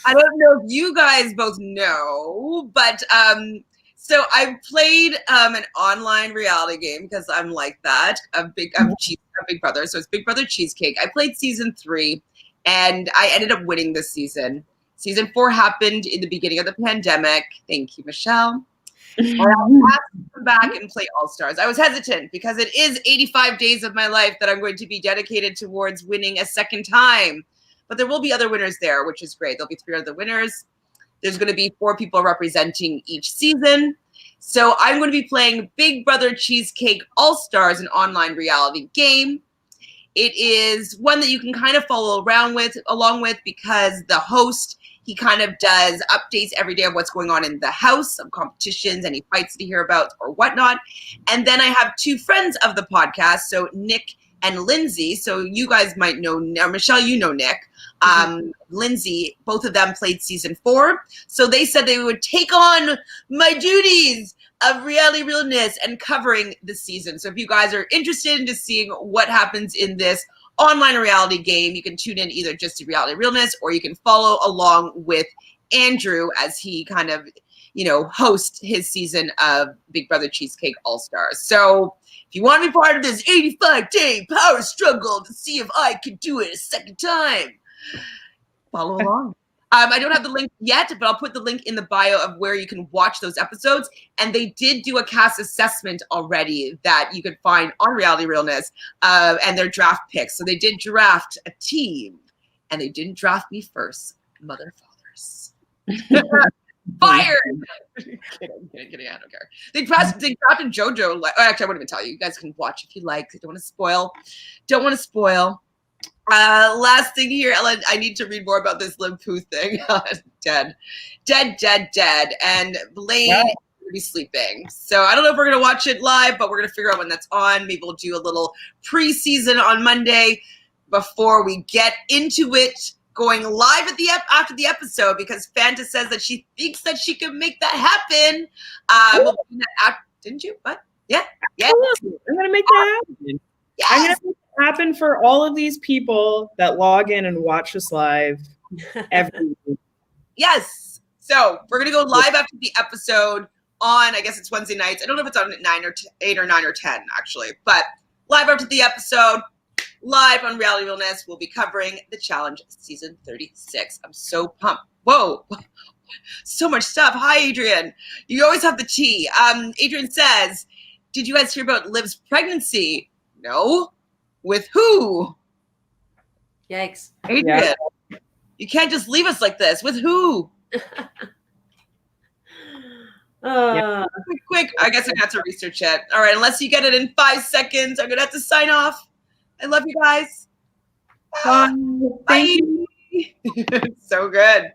I don't know if you guys both know, but so I played an online reality game because I'm like that, a Big Brother. So it's Big Brother Cheesecake. I played season 3 and I ended up winning this season. Season 4 happened in the beginning of the pandemic. Thank you, Michelle. And I had to come back and play Allstars. I was hesitant because it is 85 days of my life that I'm going to be dedicated towards winning a second time. But there will be other winners there, which is great. There'll be 3 other winners. There's going to be 4 people representing each season. So I'm going to be playing Big Brother Cheesecake All-Stars, an online reality game. It is one that you can kind of follow along with because the host, he kind of does updates every day of what's going on in the house, some competitions, any fights to hear about or whatnot. And then I have 2 friends of the podcast, so Nick and Lindsay. So you guys might know, Michelle, you know Nick. Lindsay, both of them played season 4. So they said they would take on my duties of Realnesss and covering the season. So if you guys are interested in just seeing what happens in this online reality game, you can tune in either just to Realnesss or you can follow along with Andrew as he kind of, you know, hosts his season of Big Brother Cheesecake All-Stars. So if you want to be part of this 85-day power struggle to see if I can do it a second time, follow along. I don't have the link yet, but I'll put the link in the bio of where you can watch those episodes. And they did do a cast assessment already that you could find on Realnesss and their draft picks. So they did draft a team, and they didn't draft me first. Mother fathers. Fired! kidding. I don't care. They drafted JoJo. Actually, I won't even tell you. You guys can watch if you like. I don't want to spoil. Last thing here, Ellen, I need to read more about this Lim Poo thing. Dead. And Blaine is going to be sleeping. So I don't know if we're going to watch it live, but we're going to figure out when that's on. Maybe we'll do a little preseason on Monday before we get into it, going live at after the episode, because Fanta says that she thinks that she can make that happen. Didn't you? What? Yeah. I'm going to make that happen. Yes. I'm going to make it happen for all of these people that log in and watch us live every week. Yes. So we're going to go live after the episode on, I guess it's Wednesday nights. I don't know if it's on at 8 or 9 or 10, actually. But live after the episode, live on Realnesss, we'll be covering the challenge season 36. I'm so pumped. Whoa. So much stuff. Hi, Adrian. You always have the tea. Adrian says, did you guys hear about Liv's pregnancy? No. With who? Yikes. Adrian, you can't just leave us like this. With who? Quick. I guess I got to research it. All right, unless you get it in 5 seconds, I'm going to have to sign off. I love you guys. Bye. Thank you. So good.